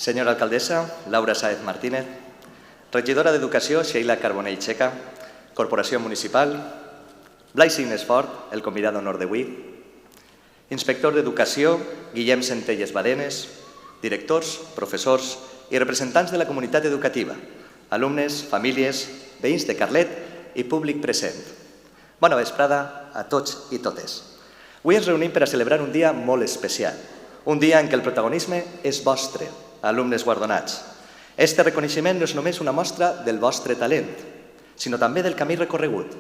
Senyora alcaldessa, Laura Sáez Martínez, regidora d'Educació, Sheila Carbonell Checa, Corporació Municipal, Blai Signesfort, el convidat d'honor d'avui, inspector d'Educació, Guillem Centelles Badenes, directors, professors i representants de la comunitat educativa, alumnes, famílies, veïns de Carlet i públic present. Bona vesprada a tots i totes. Avui ens reunim per a celebrar un dia molt especial, un dia en què el protagonisme és vostre, alumnes guardonats. Este reconeixement no és només una mostra del vostre talent, sinó també del camí recorregut.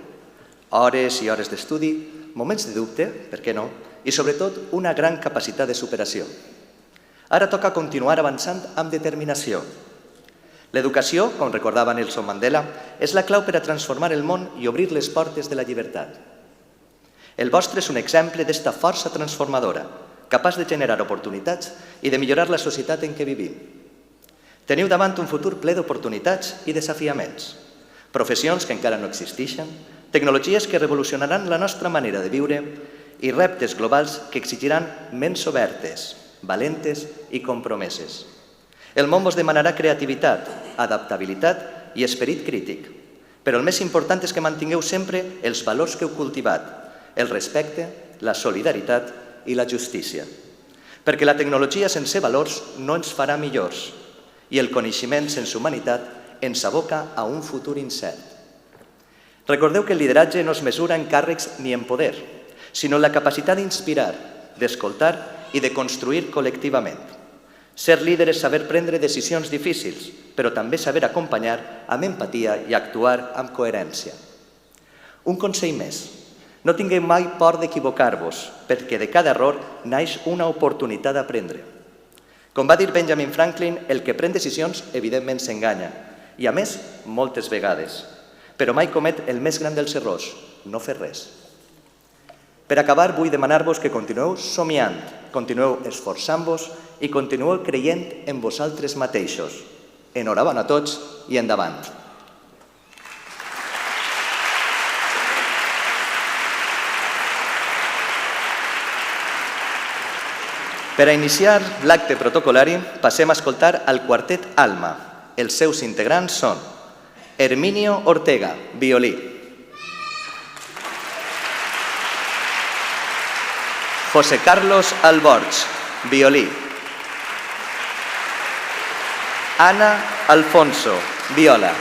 Hores i hores d'estudi, moments de dubte, per què no, i sobretot una gran capacitat de superació. Ara toca continuar avançant amb determinació. L'educació, com recordava Nelson Mandela, és la clau per a transformar el món i obrir les portes de la llibertat. El vostre és un exemple d'esta força transformadora, capaç de generar oportunitats i de millorar la societat en què vivim. Teniu davant un futur ple d'oportunitats i desafiaments, professions que encara no existeixen, tecnologies que revolucionaran la nostra manera de viure i reptes globals que exigiran ments obertes, valentes i compromeses. El món vos demanarà creativitat, adaptabilitat i esperit crític, però el més important és que mantingueu sempre els valors que heu cultivat, el respecte, la solidaritat i la justícia. Perquè la tecnologia sense valors no ens farà millors i el coneixement sense humanitat ens aboca a un futur incert. Recordeu que el lideratge no es mesura en càrrecs ni en poder, sinó en la capacitat d'inspirar, d'escoltar i de construir col·lectivament. Ser líder és saber prendre decisions difícils, però també saber acompanyar amb empatia i actuar amb coherència. Un consell més. No tingueu mai por d'equivocar-vos, perquè de cada error naix una oportunitat d'aprendre. Com va dir Benjamin Franklin, el que pren decisions evidentment s'enganya, i a més, moltes vegades. Però mai comet el més gran dels errors, no fer res. Per acabar, vull demanar-vos que continueu somiant, continueu esforçant-vos i continueu creient en vosaltres mateixos. Enhorabona a tots i endavant. Per a iniciar l'acte protocolari, passem a escoltar el quartet Alma. Els seus integrants són Herminio Ortega, violí. José Carlos Alborch, violí. Ana Alfonso, viola.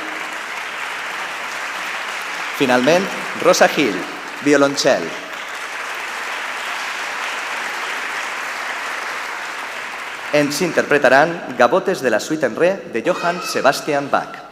Finalment, Rosa Gil, violoncel. Ens interpretaran Gavotes de la Suite en Re de Johann Sebastian Bach.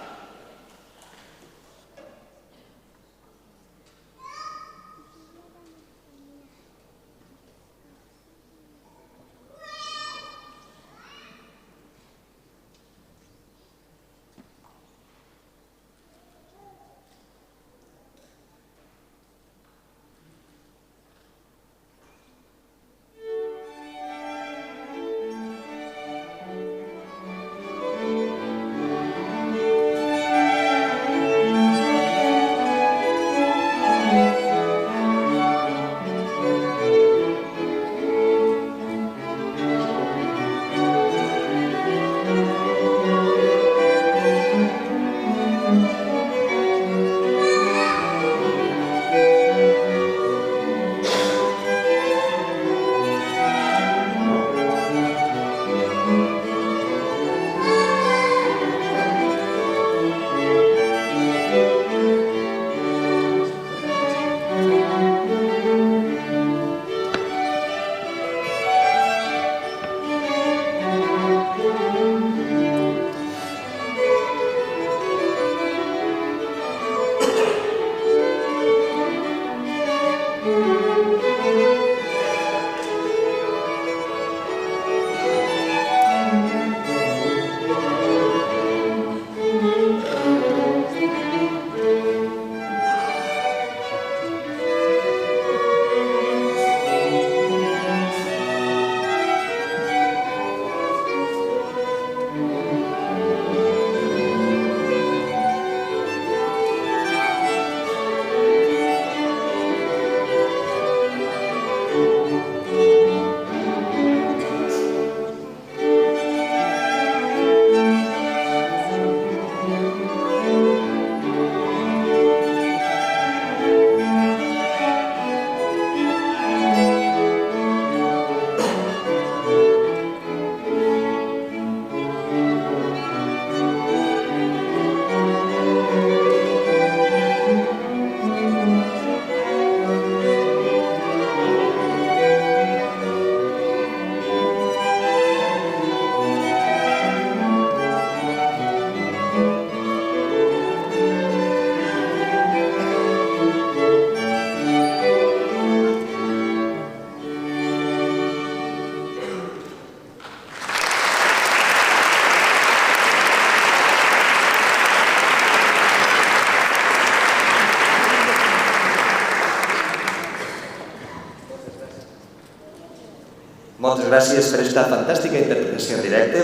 Moltes gràcies per aquesta fantàstica interpretació en directe.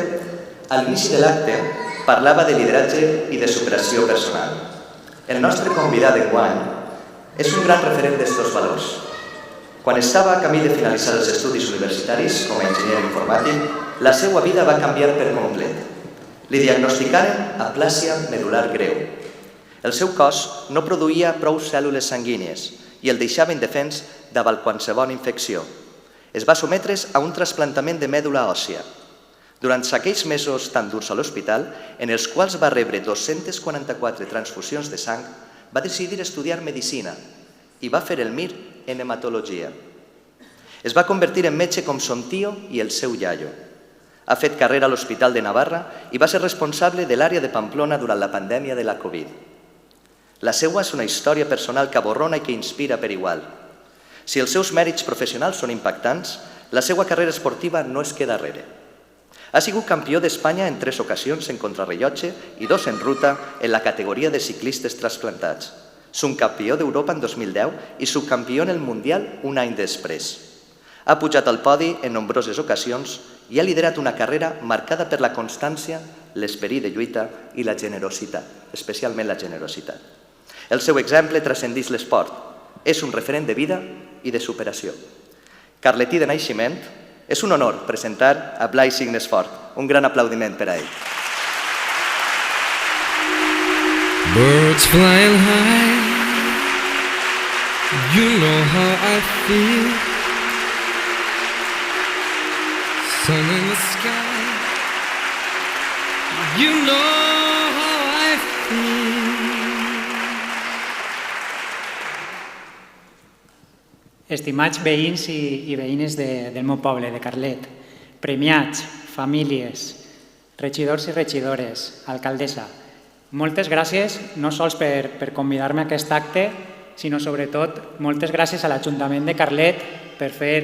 A l'inici de l'acte parlava de lideratge i de superació personal. El nostre convidat d'enguany és un gran referent d'estos valors. Quan estava a camí de finalitzar els estudis universitaris com a enginyer informàtic, la seva vida va canviar per complet. Li diagnosticaren aplàsia medul·lar greu. El seu cos no produïa prou cèl·lules sanguínies i el deixava indefens davant qualsevol infecció. Es va sotmetre's a un trasplantament de mèdula òssia. Durant aquells mesos tan durs a l'hospital, en els quals va rebre 244 transfusions de sang, va decidir estudiar medicina i va fer el MIR en hematologia. Es va convertir en metge com son tio i el seu iaio. Ha fet carrera a l'Hospital de Navarra i va ser responsable de l'àrea de Pamplona durant la pandèmia de la Covid. La seva és una història personal que aborrona i que inspira per igual. Si els seus mèrits professionals són impactants, la seva carrera esportiva no es queda darrere. Ha sigut campió d'Espanya en 3 ocasions en contrarrellotge i 2 en ruta en la categoria de ciclistes trasplantats. Subcampió d'Europa en 2010 i subcampió en el Mundial un any després. Ha pujat al podi en nombroses ocasions i ha liderat una carrera marcada per la constància, l'esperit de lluita i la generositat, especialment la generositat. El seu exemple transcendeix l'esport. És un referent de vida i de superació. Carletí de naixement, és un honor presentar a Blai Signesfort. Un gran aplaudiment per a ell. Birds flying high, you know how I feel. Sun in the sky, you know how I feel. Estimats veïns i veïnes del meu poble, de Carlet, premiats, famílies, regidors i regidores, alcaldessa, moltes gràcies no sols per convidar-me a aquest acte, sinó sobretot moltes gràcies a l'Ajuntament de Carlet per fer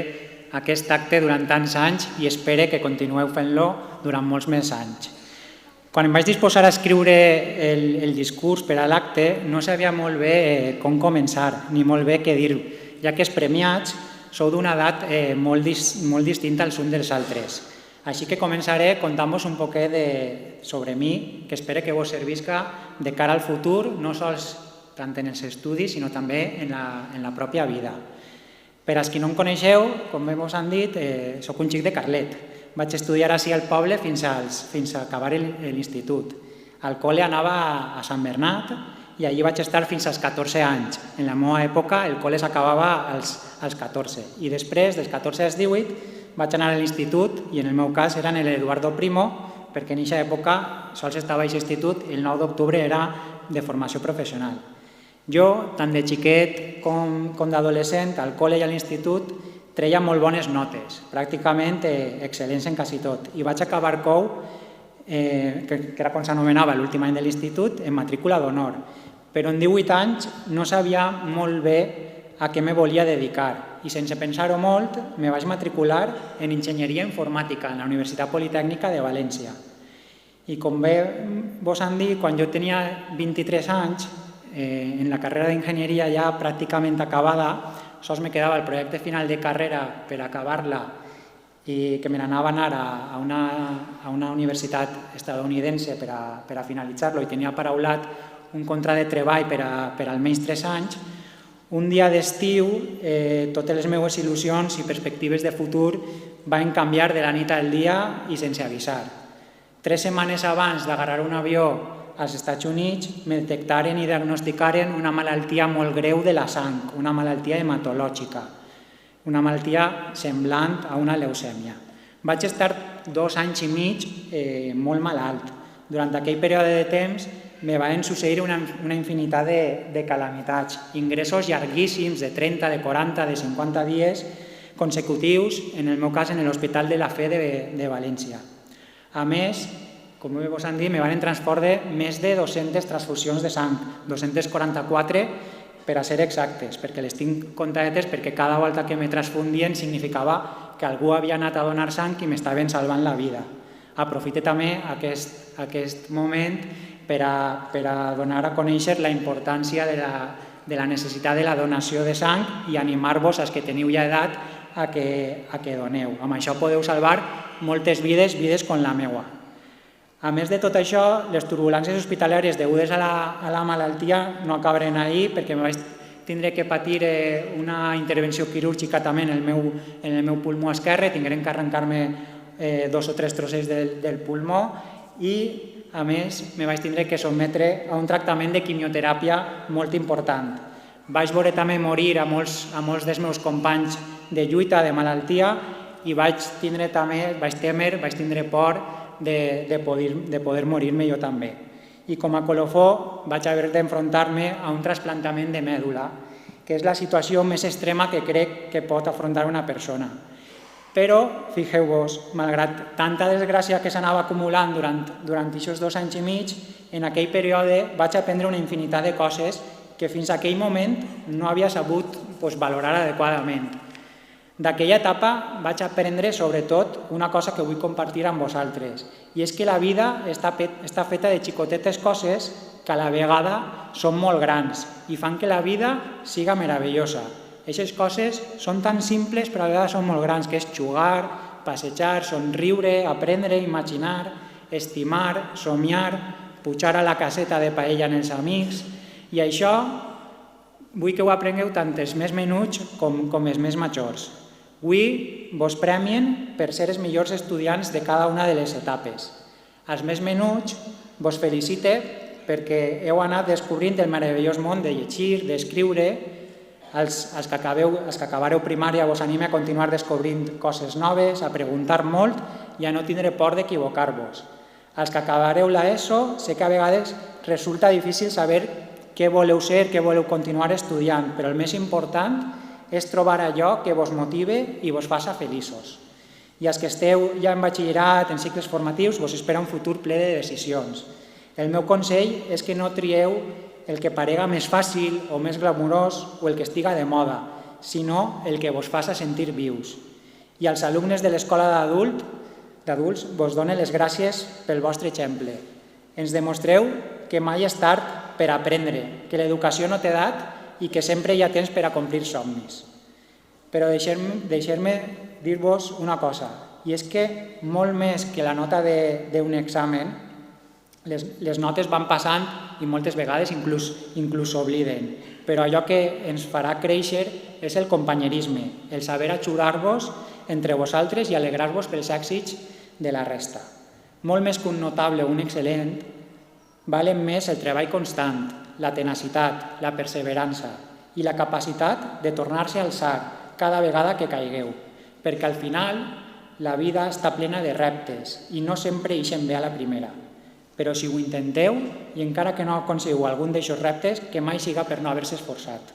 aquest acte durant tants anys i espero que continueu fent-lo durant molts més anys. Quan em vaig disposar a escriure el discurs per a l'acte, no sabia molt bé com començar, ni molt bé què dir, ja que els premiats sou d'una edat molt distinta als uns dels altres. Així que començaré contant-vos un poquet sobre mi, que espero que vos servisca de cara al futur, no sols tant en els estudis, sinó també en la pròpia vida. Per als qui no em coneixeu, com bé vos han dit, soc un xic de Carlet. Vaig estudiar així al poble fins a acabar l'institut. Al col·le anava a Sant Bernat i allí vaig estar fins als 14 anys. En la meva època el col·le s'acabava als 14 i després, dels 14 als 18, vaig anar a l'institut i en el meu cas era en l'Eduardo Primo, perquè en aquesta època sols estava a aquest institut i el 9 d'octubre era de formació professional. Jo, tant de xiquet com d'adolescent, al col·le i a l'institut, treia molt bones notes, pràcticament excel·lents en quasi tot. I vaig acabar COU, que era com s'anomenava l'últim any de l'institut, en matrícula d'honor. Però en 18 anys no sabia molt bé a què me volia dedicar i sense pensar-ho molt me vaig matricular en Enginyeria Informàtica en la Universitat Politècnica de València. I com bé vos han dit, quan jo tenia 23 anys, en la carrera d'enginyeria ja pràcticament acabada, sols me quedava el projecte final de carrera per acabar-la i que me n'anava a anar a una universitat estadounidense per a finalitzar-lo i tenia paraulat un contracte de treball per almenys 3 anys. Un dia d'estiu, totes les meves il·lusions i perspectives de futur van canviar de la nit al dia i sense avisar. 3 setmanes abans d'agarrar un avió als Estats Units me detectaren i diagnosticaren una malaltia molt greu de la sang, una malaltia hematològica, una malaltia semblant a una leucèmia. Vaig estar 2 anys i mig molt malalt. Durant aquell període de temps me van succeir una infinitat de calamitats, ingressos llarguíssims de 30, de 40, de 50 dies consecutius, en el meu cas en l'Hospital de la Fe de València. A més, com vos han dit, me van transpondre més de 200 transfusions de sang, 244 per a ser exactes, perquè les tinc comptadetes perquè cada volta que me transfundien significava que algú havia anat a donar sang i m'estaven salvant la vida. Aprofite també aquest moment per a donar a conèixer la importància de la necessitat de la donació de sang i animar-vos als que teniu ja edat a que doneu. Amb això podeu salvar moltes vides, vides com la meua. A més de tot això, les turbulències hospitalàries degudes a la malaltia no acabaren ahir perquè me vaig tindre que patir una intervenció quirúrgica també en el meu pulmó esquerre, tingueren que arrencar-me 2 o 3 trossets del pulmó i, a més, me vaig tindre que sotmetre a un tractament de quimioteràpia molt important. Vaig veure també morir a molts dels meus companys de lluita, de malaltia, i vaig tindre por de poder morir-me jo també. I com a colofó vaig haver d'enfrontar-me a un trasplantament de mèdula, que és la situació més extrema que crec que pot afrontar una persona. Però, fixeu-vos, malgrat tanta desgràcia que s'anava acumulant durant aquests 2 anys i mig, en aquell període vaig aprendre una infinitat de coses que fins a aquell moment no havia sabut valorar adequadament. D'aquella etapa vaig aprendre sobretot una cosa que vull compartir amb vosaltres, i és que la vida està feta de xicotetes coses que a la vegada són molt grans i fan que la vida siga meravellosa. Aquestes coses són tan simples però a vegades són molt grans, que és jugar, passejar, somriure, aprendre, imaginar, estimar, somiar, pujar a la caseta de paella amb els amics, i això vull que ho aprengueu tant els més menuts com els més majors. Avui vos premien per ser els millors estudiants de cada una de les etapes. Als més menuts vos felicite perquè heu anat descobrint el meravellós món de llegir, d'escriure. Els que acabareu primària vos anime a continuar descobrint coses noves, a preguntar molt i a no tindre por d'equivocar-vos. Els que acabareu l'ESO, sé que a vegades resulta difícil saber què voleu ser, què voleu continuar estudiant, però el més important és trobar allò que vos motive i vos faça feliços. I els que esteu ja en batxillerat, en cicles formatius, vos espera un futur ple de decisions. El meu consell és que no trieu el que parega més fàcil o més glamurós o el que estiga de moda, sinó el que vos faça sentir vius. I als alumnes de l'escola d'adults vos dono les gràcies pel vostre exemple. Ens demostreu que mai és tard per aprendre, que l'educació no té edat i que sempre hi ha temps per a complir somnis. Però deixeu-me dir-vos una cosa, i és que molt més que la nota d'un examen, les notes van passant i moltes vegades inclús s'obliden, però allò que ens farà créixer és el companyerisme, el saber ajudar-vos entre vosaltres i alegrar-vos pels èxits de la resta. Molt més que un notable o un excel·lent, valen més el treball constant, la tenacitat, la perseverança i la capacitat de tornar-se a alçar cada vegada que caigueu, perquè al final la vida està plena de reptes i no sempre ixen bé a la primera. Però si ho intenteu i encara que no aconseguiu algun d'aquests reptes, que mai siga per no haver-se esforçat.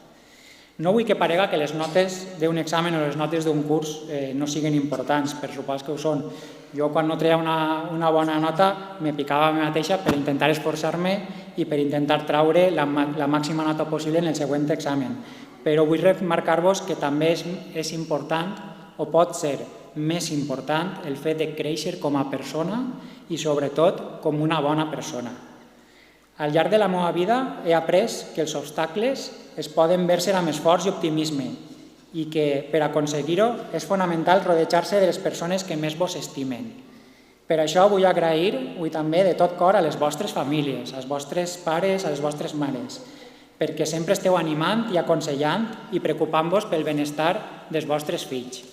No vull que parega que les notes d'un examen o les notes d'un curs no siguin importants, per supòs que ho són. Jo quan no treia una bona nota me picava a mi mateixa per intentar esforçar-me i per intentar traure la màxima nota possible en el següent examen. Però vull remarcar-vos que també és important, o pot ser més important, el fet de créixer com a persona i sobretot com una bona persona. Al llarg de la meva vida he après que els obstacles es poden vèncer amb esforç i optimisme i que per aconseguir-ho és fonamental rodejar-se de les persones que més vos estimen. Per això vull agrair també de tot cor a les vostres famílies, als vostres pares, a les vostres mares, perquè sempre esteu animant i aconsellant i preocupant-vos pel benestar dels vostres fills.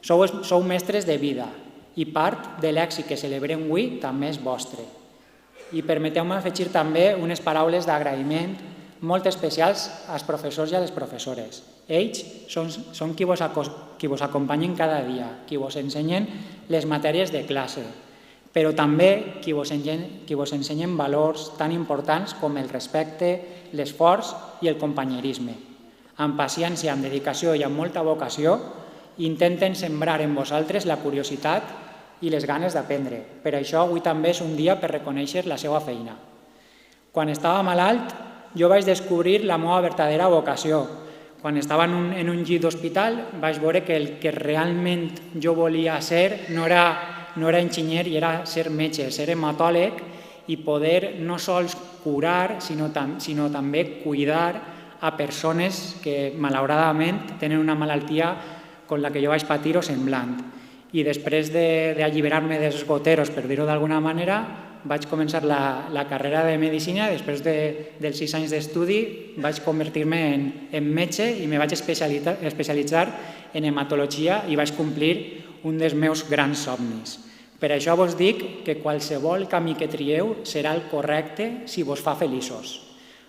Sou mestres de vida i part de l'èxit que celebrem avui també és vostre. I permeteu-me afegir també unes paraules d'agraïment molt especials als professors i a les professores. Ells són qui vos acompanyen cada dia, qui vos ensenyen les matèries de classe, però també qui vos ensenyen valors tan importants com el respecte, l'esforç i el companyerisme. Amb paciència, amb dedicació i amb molta vocació, intenten sembrar en vosaltres la curiositat i les ganes d'aprendre. Per això avui també és un dia per reconèixer la seva feina. Quan estava malalt, jo vaig descobrir la meva verdadera vocació. Quan estava en un llit d'hospital vaig veure que el que realment jo volia ser no era enginyer i era ser metge, ser hematòleg i poder no sols curar, sinó també cuidar a persones que, malauradament, tenen una malaltia com la que jo vaig patir o semblant. I després d'alliberar-me dels goteros, per dir-ho d'alguna manera, vaig començar la carrera de Medicina i després dels 6 anys d'estudi vaig convertir-me en metge i me vaig especialitzar en hematologia i vaig complir un dels meus grans somnis. Per això vos dic que qualsevol camí que trieu serà el correcte si vos fa feliços.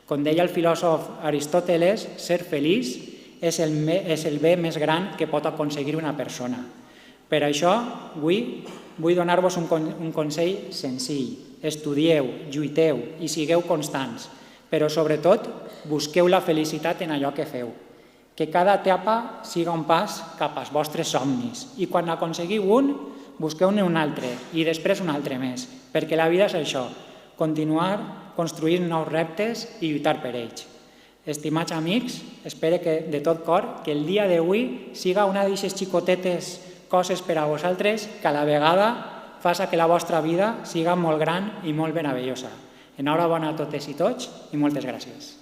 Com deia el filòsof Aristòteles, ser feliç és el bé més gran que pot aconseguir una persona. Per això, avui vull donar-vos un consell senzill. Estudieu, lluiteu i sigueu constants, però sobretot busqueu la felicitat en allò que feu. Que cada etapa siga un pas cap als vostres somnis i quan aconseguiu un, busqueu-ne un altre i després un altre més, perquè la vida és això, continuar construint nous reptes i lluitar per ells. Estimats amics, espero que de tot cor que el dia d'avui siga una d'aquestes xicotetes coses per a vosaltres que a la vegada faça que la vostra vida siga molt gran i molt meravellosa. Enhorabona a totes i tots i moltes gràcies.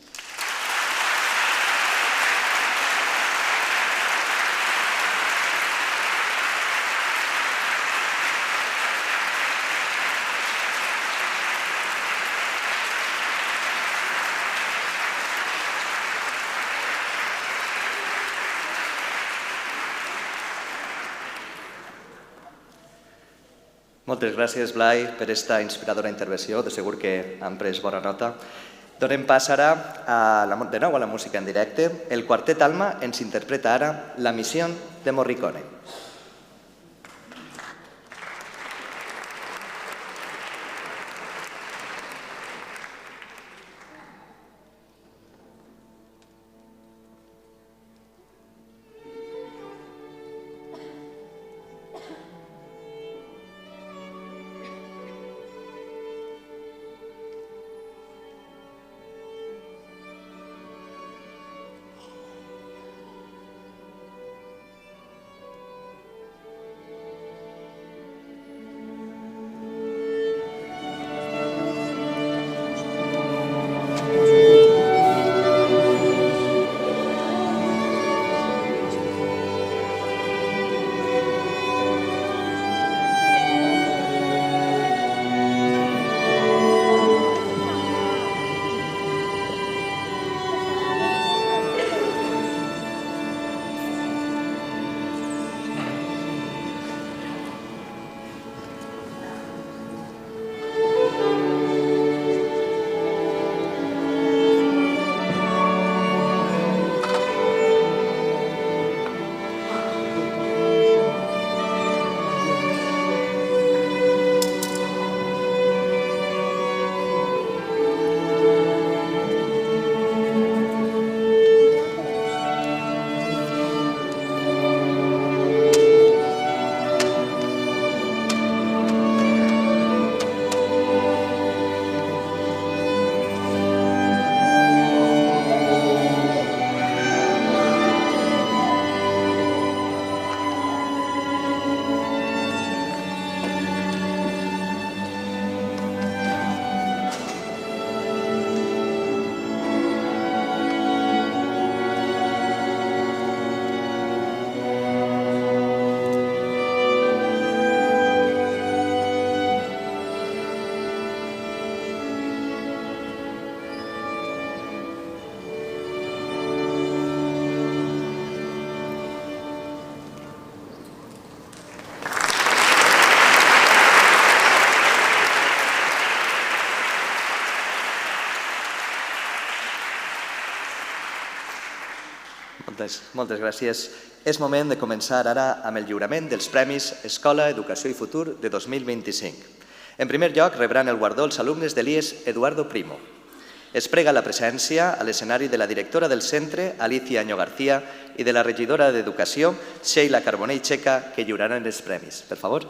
Moltes gràcies, Blai, per aquesta inspiradora intervenció. De segur que han pres bona nota. Donem pas ara de nou a la música en directe. El quartet Alma ens interpreta ara La misión de Morricone. Moltes gràcies. És moment de començar ara amb el lliurament dels Premis Escola, Educació i Futur de 2025. En primer lloc, rebran el guardó els alumnes de l'IES Eduardo Primo. Es prega la presència a l'escenari de la directora del centre, Alicia Año García, i de la regidora d'Educació, Sheila Carbonell Checa, que lliuraran els premis. Per favor.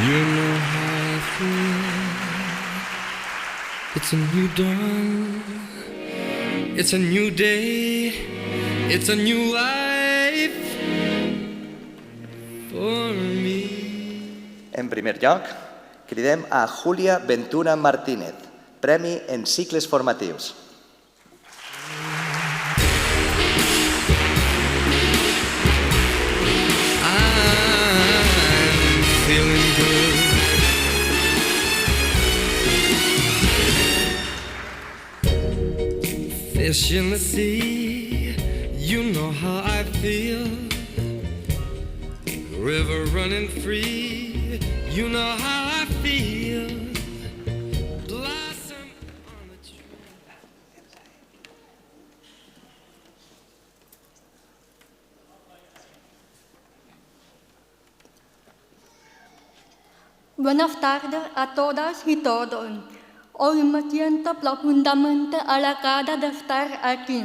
You know how I feel. It's a new dawn. It's a new day. It's a new life for me. En primer lloc, cridem a Júlia Ventura Martínez, Premi en cicles formatius. I'm feeling good. Fish in the sea, you know how I feel. River running free, you know how I feel. Blossom on the tree. Buenas tardes a todas y todos. Hoy me siento profundamente halagada de estar aquí.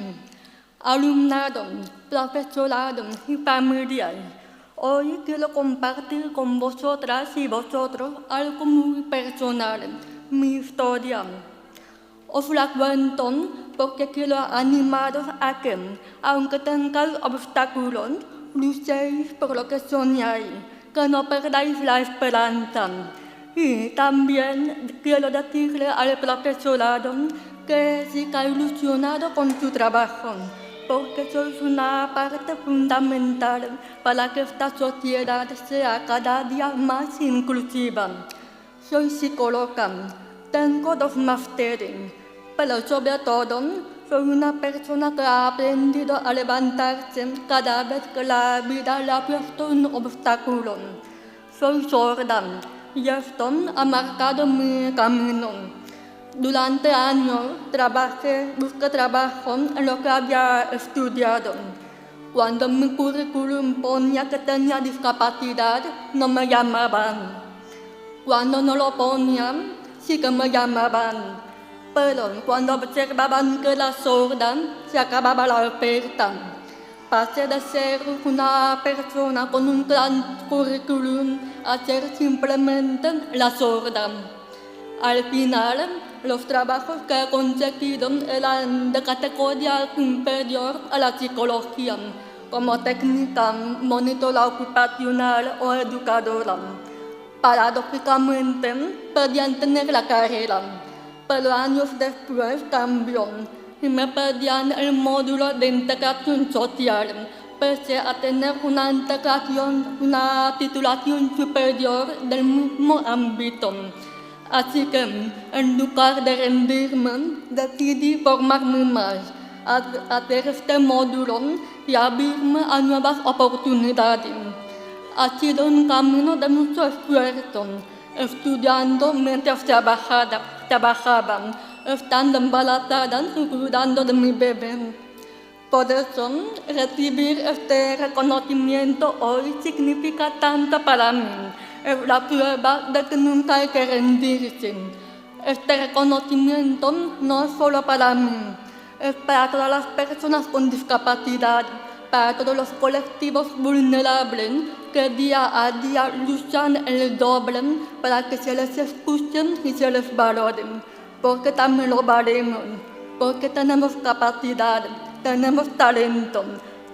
Alumnado, profesorado y familias. Hoy quiero compartir con vosotras y vosotros algo muy personal, mi historia. Os la cuento porque quiero animaros a que, aunque tengáis obstáculos, luchéis por lo que soñáis, que no perdáis la esperanza. Y también quiero decirle al profesorado que siga ilusionado con su trabajo, porque sois una parte fundamental para que esta sociedad sea cada día más inclusiva. Soy psicóloga, tengo 2 másteres, pero sobre todo soy una persona que ha aprendido a levantarse cada vez que la vida le ha puesto un obstáculo. Soy sorda y esto ha marcado mi camino. Durante años busqué trabajo en lo que había estudiado. Cuando mi currículum ponía que tenía discapacidad, no me llamaban. Cuando no lo ponían, sí que me llamaban. Pero cuando observaban que era sorda, se acababa la oferta. Pasé de ser una persona con un gran currículum a ser simplemente la sorda. Al final, los trabajos que he conseguido eran de categoría inferior a la psicología, como técnica, monitora ocupacional o educadora. Paradójicamente, podían tener la carrera, pero años después cambió y me pedían el módulo de integración social, pese a tener una titulación superior del mismo ámbito. Así que, en lugar de rendirme, decidí formarme más, hacer este módulo y abrirme a nuevas oportunidades. Ha sido un camino de mucho esfuerzo, estudiando mientras trabajaba, estando embarazada y cuidando de mi bebé. Por eso, recibir este reconocimiento hoy significa tanto para mí. Es la prueba de que nunca hay que rendirse. Este reconocimiento no es solo para mí, es para todas las personas con discapacidad, para todos los colectivos vulnerables que día a día luchan el doble para que se les escuchen y se les valoren, porque también lo valemos, porque tenemos capacidad, tenemos talento,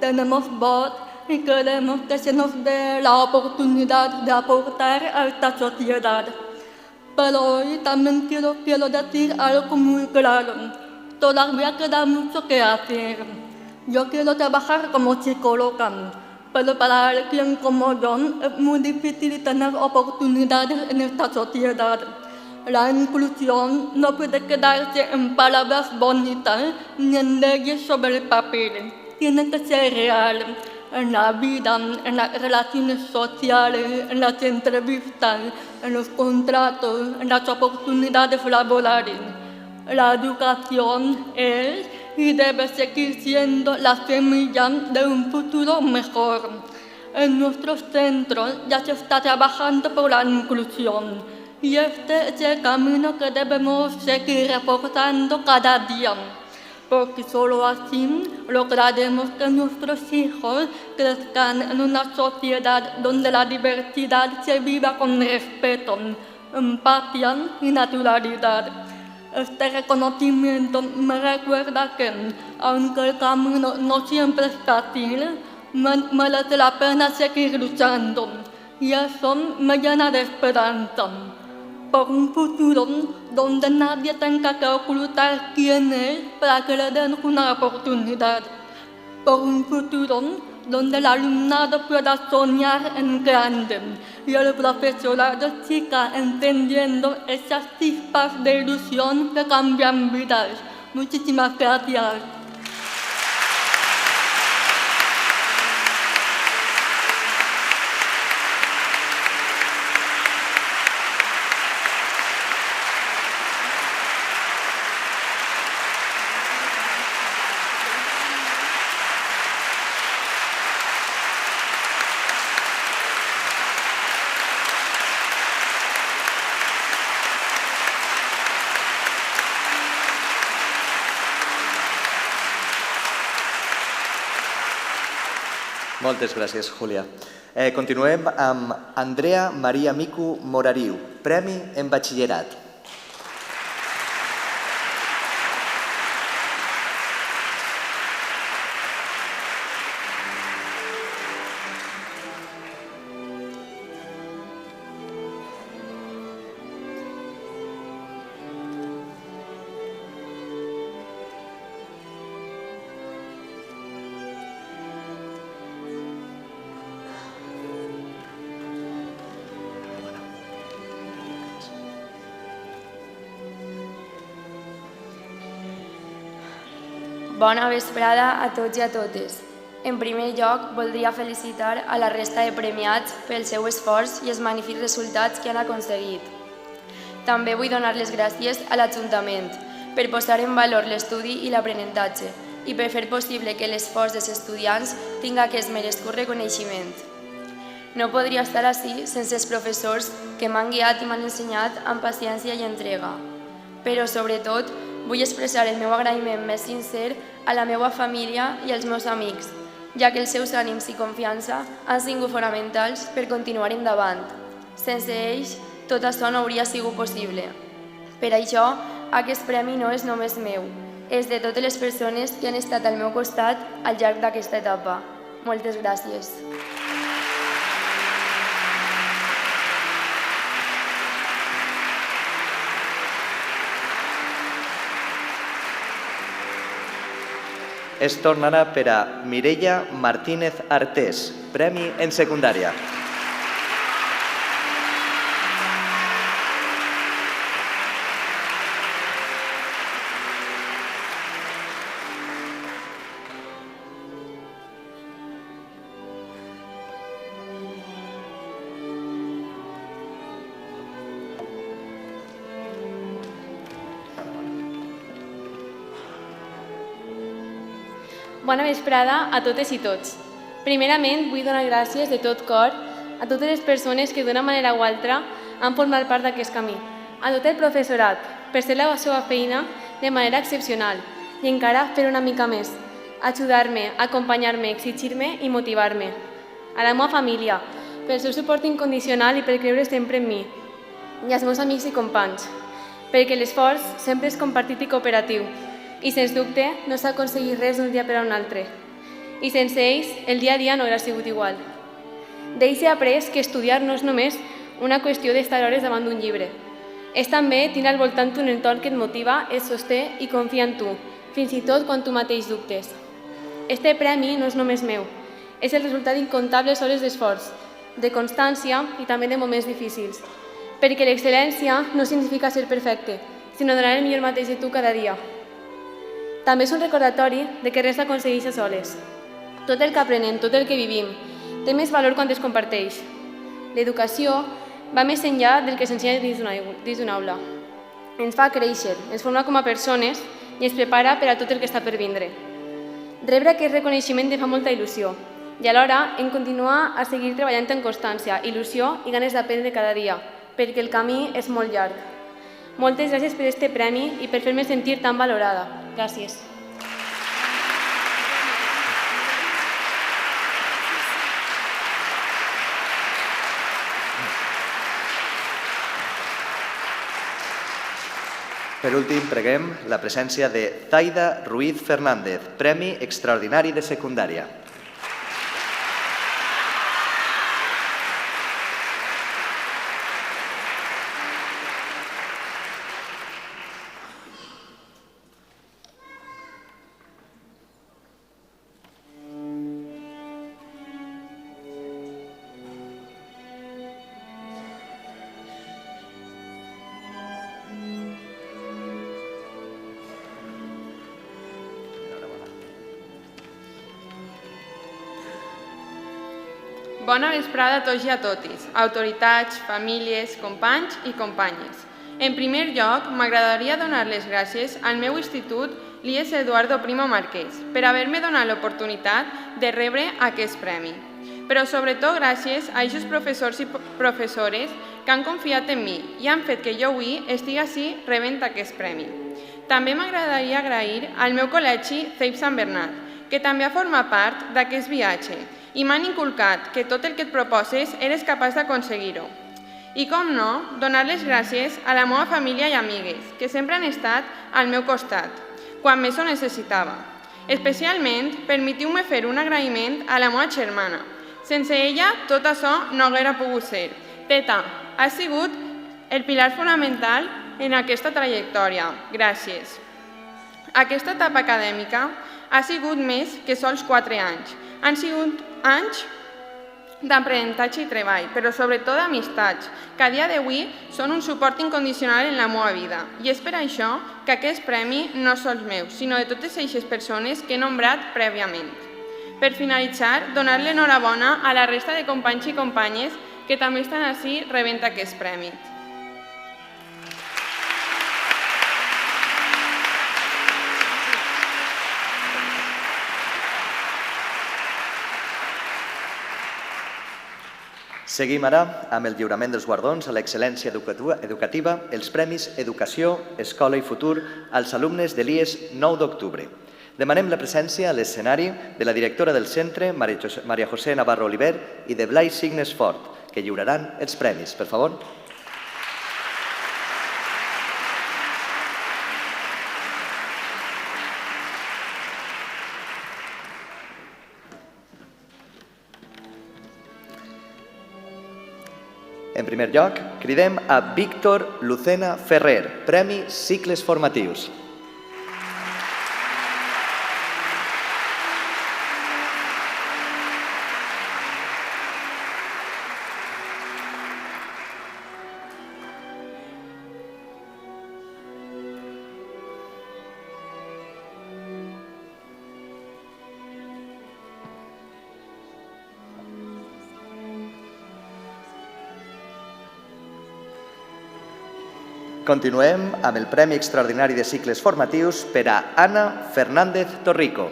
tenemos voz, y queremos que se nos dé la oportunidad de aportar a esta sociedad. Pero hoy también quiero decir algo muy claro. Todavía queda mucho que hacer. Yo quiero trabajar como psicóloga, pero para alguien como yo es muy difícil tener oportunidades en esta sociedad. La inclusión no puede quedarse en palabras bonitas ni en leyes sobre el papel. Tiene que ser real. En la vida, en las relaciones sociales, en las entrevistas, en los contratos, en las oportunidades laborales. La educación es y debe seguir siendo la semilla de un futuro mejor. En nuestros centros ya se está trabajando por la inclusión y este es el camino que debemos seguir reforzando cada día. Porque solo así lograremos que nuestros hijos crezcan en una sociedad donde la diversidad se viva con respeto, empatía y naturalidad. Este reconocimiento me recuerda que, aunque el camino no siempre es fácil, merece la pena seguir luchando y eso me llena de esperanza. por un futuro donde nadie tenga que ocultar quién es para que le den una oportunidad, por un futuro donde el alumnado pueda soñar en grande y el profesorado siga entendiendo esas chispas de ilusión que cambian vidas. Muchísimas gracias. Moltes gràcies, Júlia. Continuem amb Andrea Maria Micu Morariu, Premi en Batxillerat. Bona vesprada a tots i a totes. En primer lloc, voldria felicitar a la resta de premiats pel seu esforç i els magnífics resultats que han aconseguit. També vull donar les gràcies a l'Ajuntament per posar en valor l'estudi i l'aprenentatge i per fer possible que l'esforç dels estudiants tingui aquest merescut reconeixement. No podria estar ací sense els professors que m'han guiat i m'han ensenyat amb paciència i entrega. Però, sobretot, vull expressar el meu agraïment més sincer a la meva família i als meus amics, ja que els seus ànims i confiança han sigut fonamentals per continuar endavant. Sense ells, tot això no hauria sigut possible. Per això, aquest premi no és només meu, és de totes les persones que han estat al meu costat al llarg d'aquesta etapa. Moltes gràcies. Es tornarà per a Mireia Martínez Artés, Premi en Secundària. Bona vesprada a totes i tots. Primerament, vull donar gràcies de tot cor a totes les persones que d'una manera o altra han format part d'aquest camí. A tot el professorat, per fer la seva feina de manera excepcional i encara fer una mica més. Ajudar-me, acompanyar-me, exigir-me i motivar-me. A la meva família, pel seu suport incondicional i per creure sempre en mi. I als meus amics i companys, perquè l'esforç sempre és compartit i cooperatiu. I, sens dubte, no s'ha aconseguit res d'un dia per a un altre. I sense ells, el dia a dia no hauria sigut igual. D'ells he après que estudiar no és només una qüestió d'estar hores davant d'un llibre. És també tenir al voltant un entorn que et motiva, et sosté i confia en tu, fins i tot quan tu mateix dubtes. Este premi no és només meu, és el resultat d'incomptables hores d'esforç, de constància i també de moments difícils. Perquè l'excel·lència no significa ser perfecte, sinó donar el millor mateix de tu cada dia. També és un recordatori de que res s'aconsegueix a soles. Tot el que aprenem, tot el que vivim, té més valor quan es comparteix. L'educació va més enllà del que s'ensenya dins d'una aula. Ens fa créixer, ens forma com a persones i ens prepara per a tot el que està per vindre. Rebre aquest reconeixement em fa molta il·lusió i alhora em continua a seguir treballant amb constància, il·lusió i ganes d'aprendre cada dia, perquè el camí és molt llarg. Moltes gràcies per aquest premi i per fer-me sentir tan valorada. Gràcies. Per últim, preguem la presència de Zaida Ruiz Fernández, Premi Extraordinari de Secundària. bona vesprada a tots i a totes, autoritats, famílies, companys i companyes. En primer lloc, m'agradaria donar les gràcies al meu institut l'IES Eduardo Primo Marquès per haver-me donat l'oportunitat de rebre aquest premi. Però sobretot gràcies a aquests professors i professores que han confiat en mi i han fet que jo avui estigui ací rebent aquest premi. També m'agradaria agrair al meu col·legi CEIP Sant Bernat, que també ha format part d'aquest viatge i m'han inculcat que tot el que et proposes eres capaç d'aconseguir-ho. I com no, donar les gràcies a la meva família i amigues, que sempre han estat al meu costat, quan més ho necessitava. Especialment, permetiu-me fer un agraïment a la meva germana. Sense ella, tot això no haguera pogut ser. Teta, has sigut el pilar fonamental en aquesta trajectòria. Gràcies. Aquesta etapa acadèmica ha sigut més que sols 4 anys. Han sigut anys d'aprenentatge i treball, però sobretot d'amistats, que a dia d'avui són un suport incondicional en la meva vida. I és per això que aquest premi no és sols meu, sinó de totes aquestes persones que he nombrat prèviament. Per finalitzar, donar l'enhorabona a la resta de companys i companyes que també estan ací rebent aquest premi. Seguim ara amb el lliurament dels guardons a l'excel·lència educativa, els Premis Educació, Escola i Futur als alumnes de l'IES 9 d'octubre. Demanem la presència a l'escenari de la directora del centre, Maria José Navarro Oliver, i de Blai Signes Fort, que lliuraran els premis. Per favor. En primer lloc, cridem a Víctor Lucena Ferrer, Premi Cicles Formatius. Continuem amb el Premi Extraordinari de Cicles Formatius per a Anna Fernández Torrico.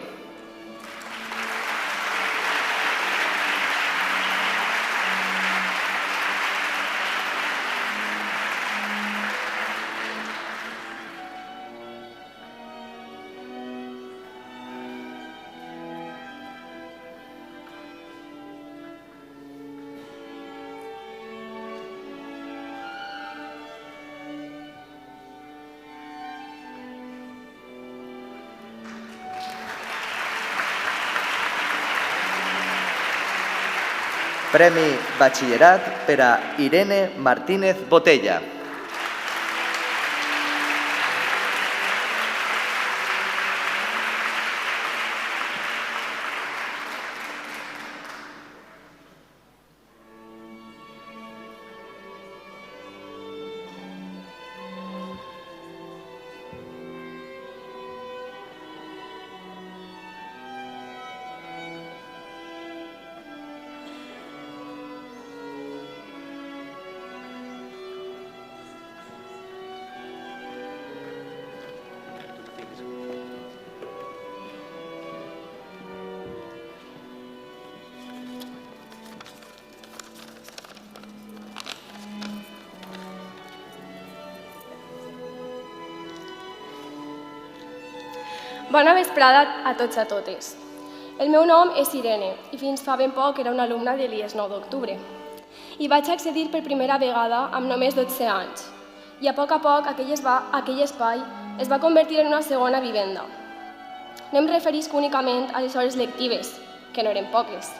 Premi Batxillerat per a Irene Martínez Botella. Bona vesprada a tots i a totes. El meu nom és Irene i fins fa ben poc era una alumna de l'IES 9 d'octubre. I vaig accedir per primera vegada amb només 12 anys i a poc aquell espai es va convertir en una segona vivenda. No em referisc únicament a les hores lectives, que no eren poques,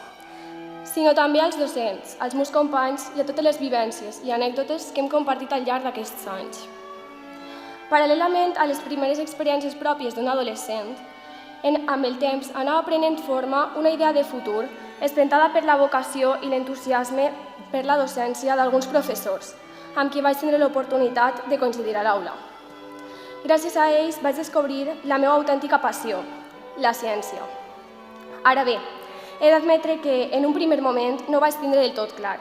sinó també als docents, als meus companys i a totes les vivències i anècdotes que hem compartit al llarg d'aquests anys. Paral·lelament a les primeres experiències pròpies d'un adolescent, amb el temps anava prenent forma una idea de futur espentada per la vocació i l'entusiasme per la docència d'alguns professors, amb qui vaig tenir l'oportunitat de coincidir a l'aula. Gràcies a ells vaig descobrir la meva autèntica passió, la ciència. Ara bé, He d'admetre que en un primer moment no vaig tindre del tot clar.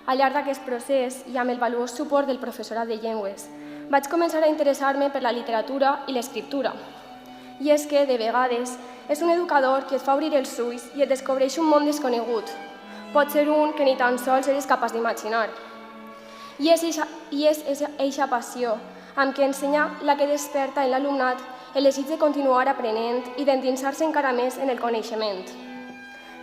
Al llarg d'aquest procés i amb el valuós suport del professorat de llengües, vaig començar a interessar-me per la literatura i l'escriptura. I és que, de vegades, és un educador qui et fa obrir els ulls i et descobreix un món desconegut. Pot ser un que ni tan sols eres capaç d'imaginar. I és eixa passió amb què ensenya la que desperta en l'alumnat el desig de continuar aprenent i d'endinsar-se encara més en el coneixement.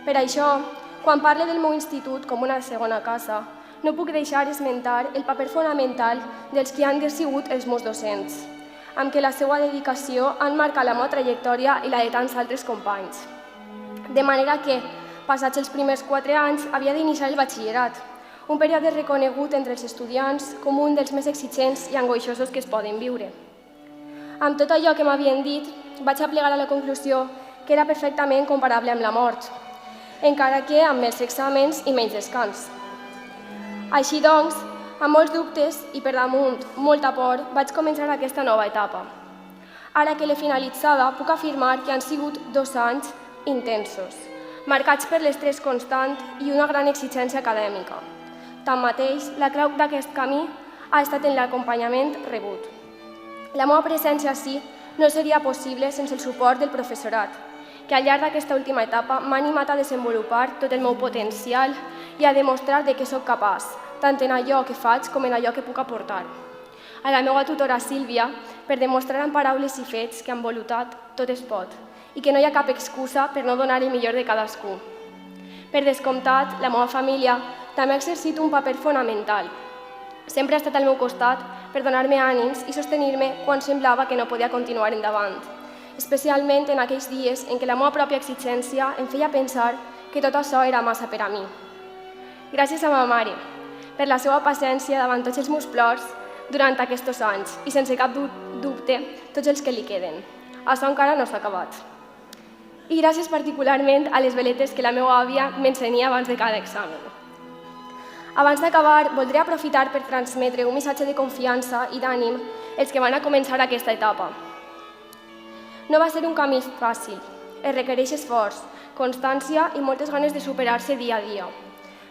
Per això, quan parle del meu institut com una segona casa, no puc deixar esmentar el paper fonamental dels que han sigut els meus docents, amb què la seva dedicació han marcat la meva trajectòria i la de tants altres companys. De manera que, passats els primers 4 anys, havia d'iniciar el batxillerat, un període reconegut entre els estudiants com un dels més exigents i angoixosos que es poden viure. Amb tot allò que m'havien dit, vaig aplegar a la conclusió que era perfectament comparable amb la mort, encara que amb més exàmens i menys descans. Així doncs, amb molts dubtes i per damunt molta por, vaig començar aquesta nova etapa. Ara que l'he finalitzada, puc afirmar que han sigut 2 anys intensos, marcats per l'estrès constant i una gran exigència acadèmica. Tanmateix, la clau d'aquest camí ha estat en l'acompanyament rebut. La meva presència ací no seria possible sense el suport del professorat, que al llarg d'aquesta última etapa m'ha animat a desenvolupar tot el meu potencial i a demostrar de què sóc capaç, tant en allò que faig com en allò que puc aportar. A la meva tutora Sílvia, per demostrar amb paraules i fets que amb voluntat tot es pot i que no hi ha cap excusa per no donar el millor de cadascú. Per descomptat, la meva família també ha exercit un paper fonamental. Sempre ha estat al meu costat per donar-me ànims i sostenir-me quan semblava que no podia continuar endavant, especialment en aquells dies en què la meva pròpia exigència em feia pensar que tot això era massa per a mi. Gràcies a ma mare per la seva paciència davant tots els meus plors durant aquests anys i, sense cap dubte, tots els que li queden. Això encara no s'ha acabat. I gràcies particularment a les veletes que la meva àvia m'ensenia abans de cada examen. Abans d'acabar, voldré aprofitar per transmetre un missatge de confiança i d'ànim als que van a començar aquesta etapa. No va ser un camí fàcil, es requereix esforç, constància i moltes ganes de superar-se dia a dia.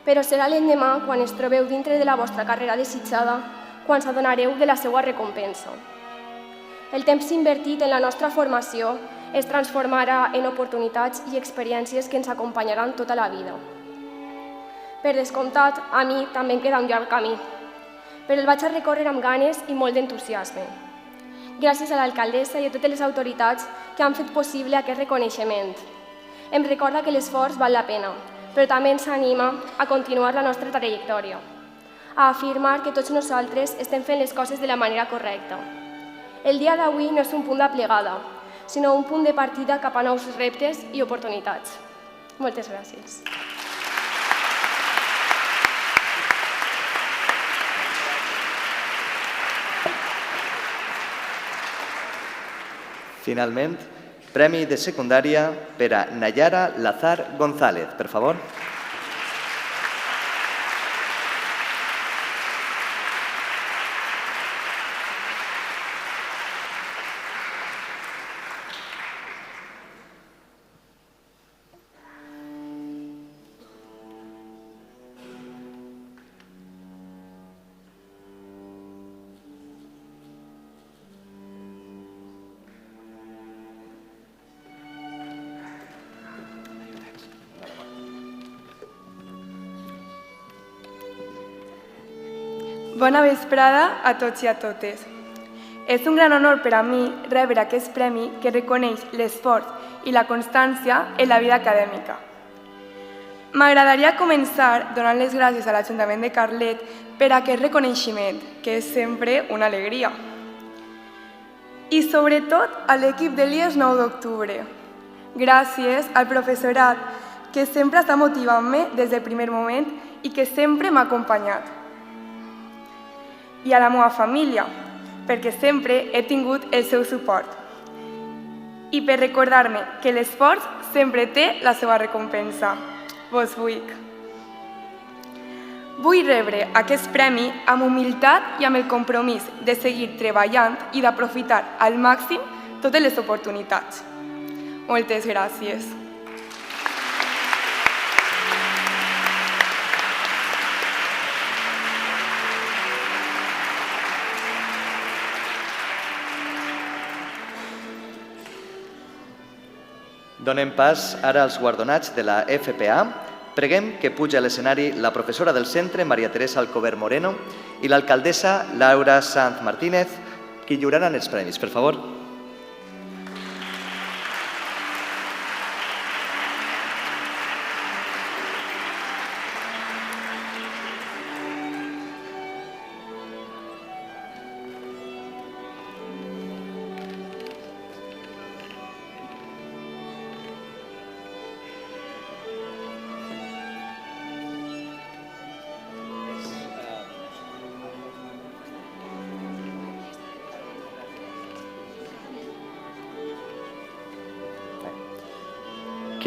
Però serà l'endemà, quan es trobeu dintre de la vostra carrera desitjada, quan s'adonareu de la seva recompensa. El temps invertit en la nostra formació es transformarà en oportunitats i experiències que ens acompanyaran tota la vida. Per descomptat, a mi també em queda un llarg camí, però el vaig a recórrer amb ganes i molt d'entusiasme. Gràcies a l'alcaldessa i a totes les autoritats que han fet possible aquest reconeixement. Em recorda que l'esforç val la pena, però també ens anima a continuar la nostra trajectòria, a afirmar que tots nosaltres estem fent les coses de la manera correcta. El dia d'avui no és un punt d'aplegada, sinó un punt de partida cap a nous reptes i oportunitats. Moltes gràcies. Finalment, premi de secundària per a Nayara Lazar González, per favor. Bona vesprada a tots i a totes. És un gran honor per a mi rebre aquest premi que reconeix l'esforç i la constància en la vida acadèmica. M'agradaria començar donant les gràcies a l'Ajuntament de Carlet per aquest reconeixement, que és sempre una alegria. I sobretot a l'equip de l'IES 9 d'octubre. Gràcies al professorat, que sempre està motivant-me des del primer moment i que sempre m'ha acompanyat. I a la meva família, perquè sempre he tingut el seu suport. I per recordar-me que l'esforç sempre té la seva recompensa. Vos vull. Vull rebre aquest premi amb humilitat i amb el compromís de seguir treballant i d'aprofitar al màxim totes les oportunitats. Moltes gràcies. Donem pas ara als guardonats de la FPA. Preguem que puja a l'escenari la professora del centre, Maria Teresa Alcover Moreno, i l'alcaldessa Laura Sanz Martínez, qui lliuraran els premis. Per favor.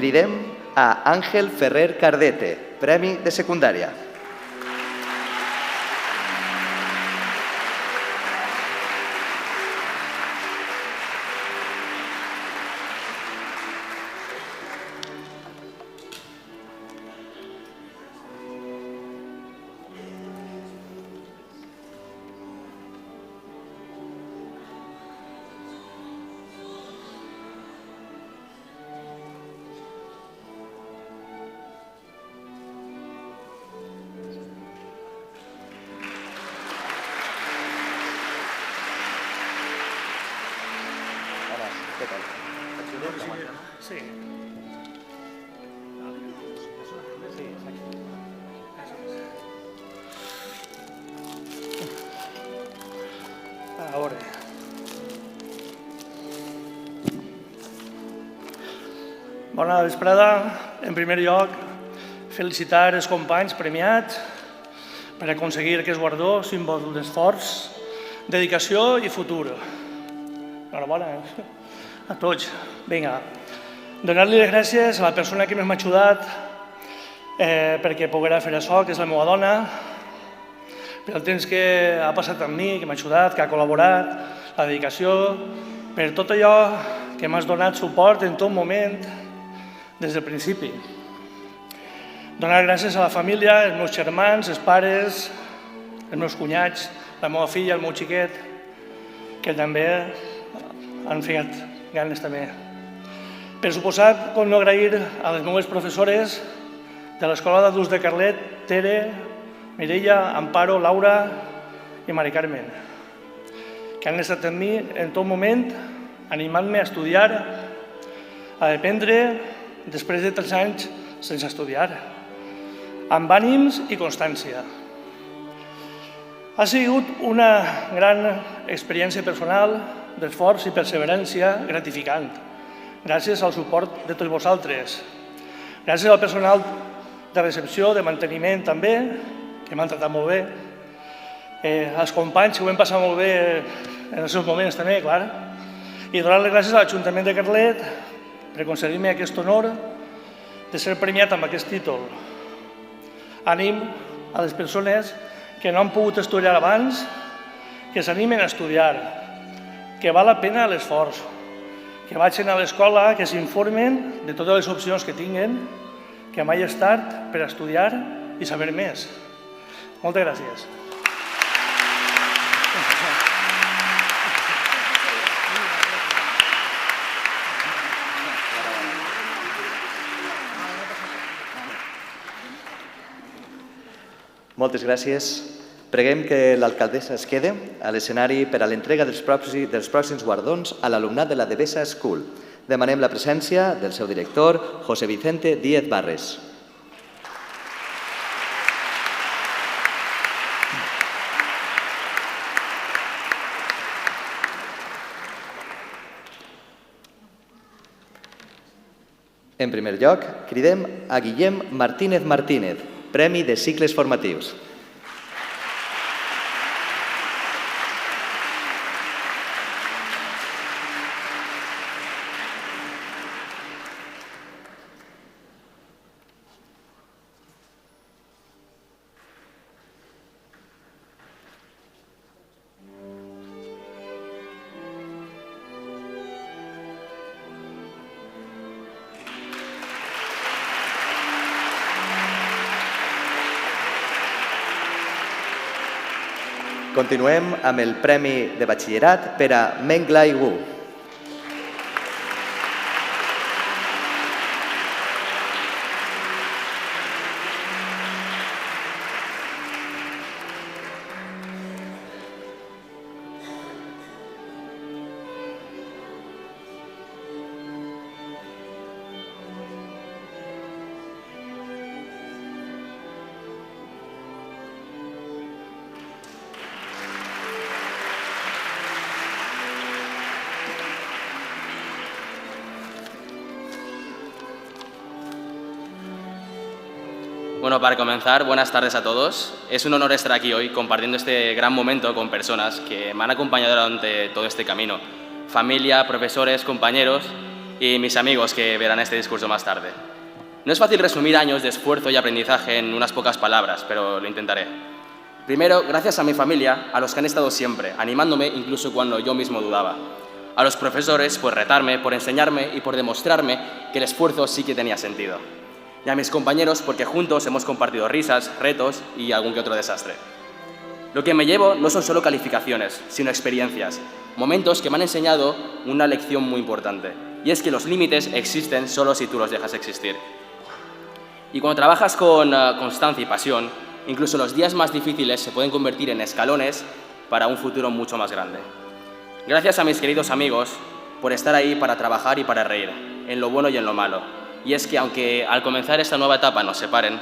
Cridem a Àngel Ferrer Cardete, Premi de Secundària. Sí. A veure. Bona vesprada. En primer lloc, felicitar els companys premiats per aconseguir aquest guardó, símbol d'esforç, dedicació i futur. Enhorabona a tots. Vinga, donar-li les gràcies a la persona que més m'ha ajudat perquè poguera fer això, que és la meva dona, per el temps que ha passat amb mi, que m'ha ajudat, que ha col·laborat, la dedicació, per tot allò que m'has donat suport en tot moment, des del principi. Donar gràcies a la família, els meus germans, els pares, els meus cunyats, la meva filla, el meu xiquet, que també han ficat ganes també. Per suposat, com no agrair a les meves professores de l'Escola d'Adults de Carlet, Tere, Mireia, Amparo, Laura i Mari Carmen, que han estat amb mi en tot moment, animant-me a estudiar, a aprendre, després de 3 anys sense estudiar, amb ànims i constància. Ha sigut una gran experiència personal, d'esforç i perseverància gratificant, gràcies al suport de tots vosaltres, gràcies al personal de recepció, de manteniment també, que m'han tratat molt bé, als companys que ho hem passat molt bé en els seus moments també, clar, i donar les gràcies a l'Ajuntament de Carlet per concedir-me aquest honor de ser premiat amb aquest títol. Ànim a les persones que no han pogut estudiar abans, que s'animen a estudiar, que val la pena l'esforç, que vagin a l'escola, que s'informen de totes les opcions que tinguen, que mai és tard per estudiar i saber més. Moltes gràcies. Moltes gràcies. Preguem que l'alcaldessa es quede a l'escenari per a l'entrega dels pròxims guardons a l'alumnat de la Devesa School. Demanem la presència del seu director, José Vicente Díez Barres. En primer lloc, cridem a Guillem Martínez Martínez, Premi de Cicles Formatius. Continuem amb el Premi de Batxillerat per a Meng Lai Wu. Bueno, para comenzar, buenas tardes a todos. Es un honor estar aquí hoy compartiendo este gran momento con personas que me han acompañado durante todo este camino. Familia, profesores, compañeros y mis amigos que verán este discurso más tarde. No es fácil resumir años de esfuerzo y aprendizaje en unas pocas palabras, pero lo intentaré. Primero, gracias a mi familia, a los que han estado siempre, animándome incluso cuando yo mismo dudaba. A los profesores por retarme, por enseñarme y por demostrarme que el esfuerzo sí que tenía sentido. Y a mis compañeros porque juntos hemos compartido risas, retos y algún que otro desastre. Lo que me llevo no son solo calificaciones, sino experiencias, momentos que me han enseñado una lección muy importante, y es que los límites existen solo si tú los dejas existir. Y cuando trabajas con constancia y pasión, incluso los días más difíciles se pueden convertir en escalones para un futuro mucho más grande. Gracias a mis queridos amigos por estar ahí para trabajar y para reír, en lo bueno y en lo malo. Y es que aunque al comenzar esta nueva etapa nos separen,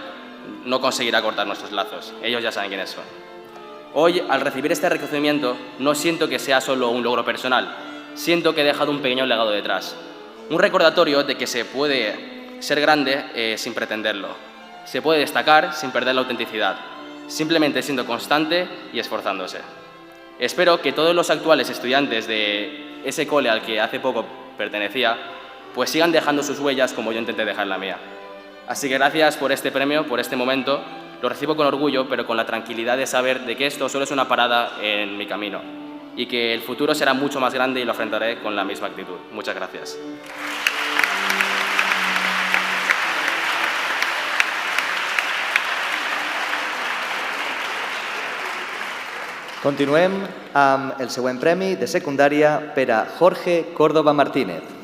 no conseguirá cortar nuestros lazos. Ellos ya saben quiénes son. Hoy, al recibir este reconocimiento, no siento que sea solo un logro personal. Siento que he dejado un pequeño legado detrás. Un recordatorio de que se puede ser grande sin pretenderlo. Se puede destacar sin perder la autenticidad, simplemente siendo constante y esforzándose. Espero que todos los actuales estudiantes de ese cole al que hace poco pertenecía pues sigan dejando sus huellas como yo intenté dejar la mía. Así que gracias por este premio, por este momento. Lo recibo con orgullo, pero con la tranquilidad de saber de que esto solo es una parada en mi camino y que el futuro será mucho más grande y lo afrontaré con la misma actitud. Muchas gracias. Continuem amb el següent premi de secundària per a Jorge Córdoba Martínez.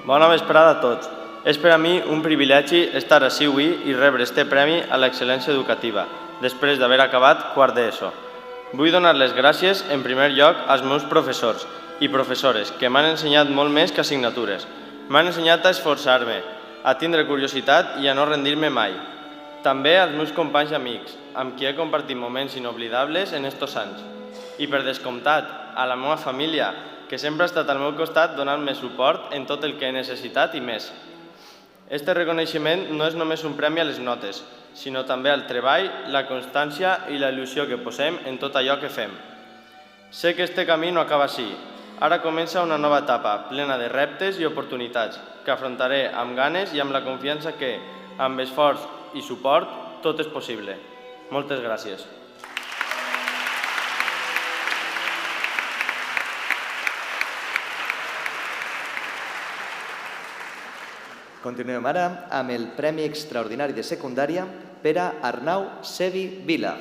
Bona vesprada a tots. És per a mi un privilegi estar ací avui i rebre este premi a l'excel·lència educativa, després d'haver acabat quart d'ESO. Vull donar les gràcies, en primer lloc, als meus professors i professores, que m'han ensenyat molt més que assignatures. M'han ensenyat a esforçar-me, a tindre curiositat i a no rendir-me mai. També als meus companys i amics, amb qui he compartit moments inoblidables en estos anys. I per descomptat, a la meva família, que sempre ha estat al meu costat donant-me suport en tot el que he necessitat i més. Este reconeixement no és només un premi a les notes, sinó també al treball, la constància i la il·lusió que posem en tot allò que fem. Sé que este camí no acaba així. Ara comença una nova etapa, plena de reptes i oportunitats, que afrontaré amb ganes i amb la confiança que, amb esforç i suport, tot és possible. Moltes gràcies. Continuem ara amb el Premi Extraordinari de Secundària per a Arnau Sevi Vila.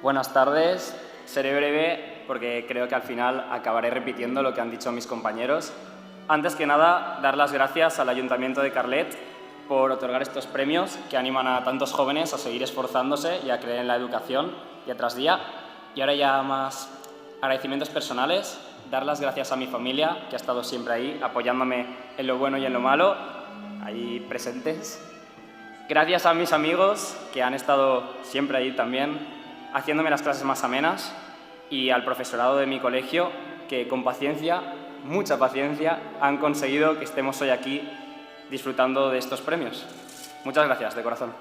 Buenas tardes. Seré breve porque creo que al final acabaré repitiendo lo que han dicho mis compañeros. Antes que nada, dar las gracias al Ayuntamiento de Carlet por otorgar estos premios que animan a tantos jóvenes a seguir esforzándose y a creer en la educación día tras día. Y ahora ya más agradecimientos personales, dar las gracias a mi familia, que ha estado siempre ahí, apoyándome en lo bueno y en lo malo, ahí presentes. Gracias a mis amigos, que han estado siempre ahí también, haciéndome las clases más amenas, y al profesorado de mi colegio, que con paciencia, mucha paciencia, han conseguido que estemos hoy aquí disfrutando de estos premios. Muchas gracias, de corazón.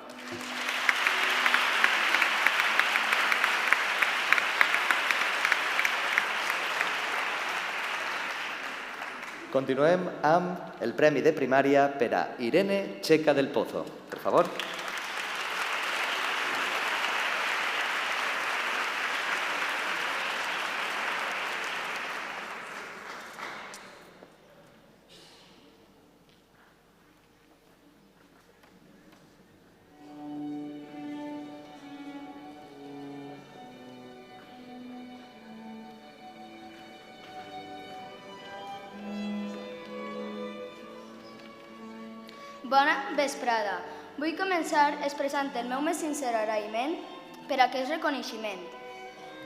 Continuem amb el Premi de Primària per a Irene Checa del Pozo. Per favor. Bona vesprada. Vull començar expressant el meu més sincer agraïment per aquest reconeixement.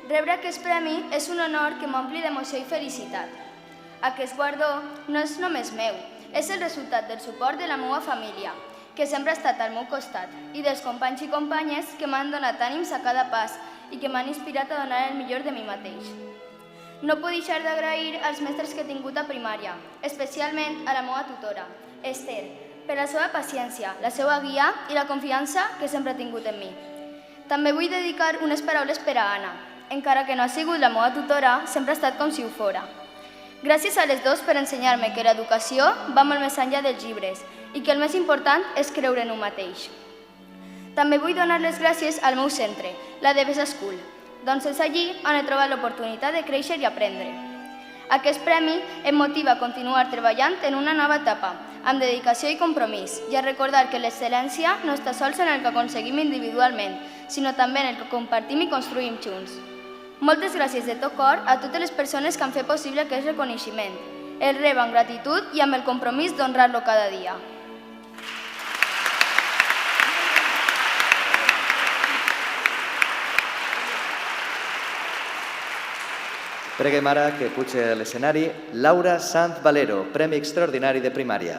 Rebre aquest premi és un honor que m'ompli d'emoció i felicitat. Aquest guardó no és només meu, és el resultat del suport de la meva família, que sempre ha estat al meu costat, i dels companys i companyes que m'han donat ànims a cada pas i que m'han inspirat a donar el millor de mi mateix. No puc deixar d'agrair als mestres que he tingut a primària, especialment a la meva tutora, Esther, per la seva paciència, la seva guia i la confiança que sempre ha tingut en mi. També vull dedicar unes paraules per a Anna. Encara que no ha sigut la meva tutora, sempre ha estat com si ho fora. Gràcies a les dues per ensenyar-me que l'educació va molt més enllà dels llibres i que el més important és creure en un mateix. També vull donar les gràcies al meu centre, la Devesa School, doncs és allí on he trobat l'oportunitat de créixer i aprendre. Aquest premi em motiva a continuar treballant en una nova etapa, amb dedicació i compromís, i a recordar que l'excel·lència no està sols en el que aconseguim individualment, sinó també en el que compartim i construïm junts. Moltes gràcies de tot cor a totes les persones que han fet possible aquest reconeixement. El rebo amb gratitud i amb el compromís d'honrar-lo cada dia. Preguem ara que pugi a l'escenari Laura Sanz Valero, Premi Extraordinari de Primària.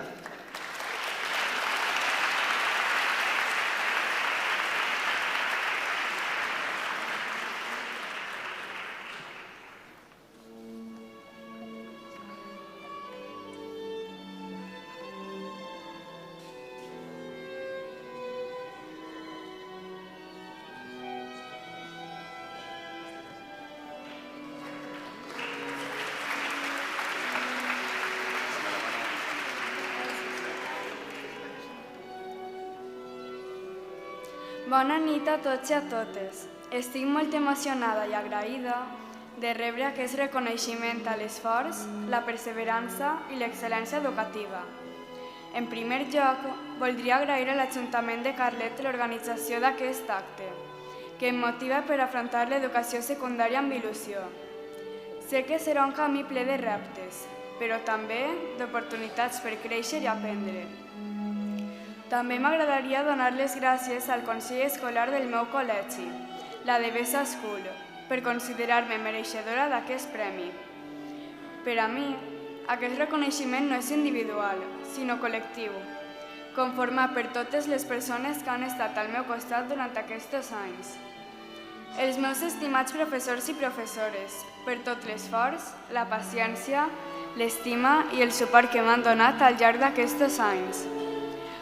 Bona nit a tots i a totes. Estic molt emocionada i agraïda de rebre aquest reconeixement a l'esforç, la perseverança i l'excel·lència educativa. En primer lloc, voldria agrair a l'Ajuntament de Carlet l'organització d'aquest acte, que em motiva per afrontar l'educació secundària amb il·lusió. Sé que serà un camí ple de reptes, però també d'oportunitats per créixer i aprendre. També m'agradaria donar les gràcies al Consell Escolar del meu col·legi, la Devesa School, per considerar-me mereixedora d'aquest premi. Per a mi, aquest reconeixement no és individual, sinó col·lectiu, conformat per totes les persones que han estat al meu costat durant aquests anys. Els meus estimats professors i professores, per tot l'esforç, la paciència, l'estima i el suport que m'han donat al llarg d'aquests anys.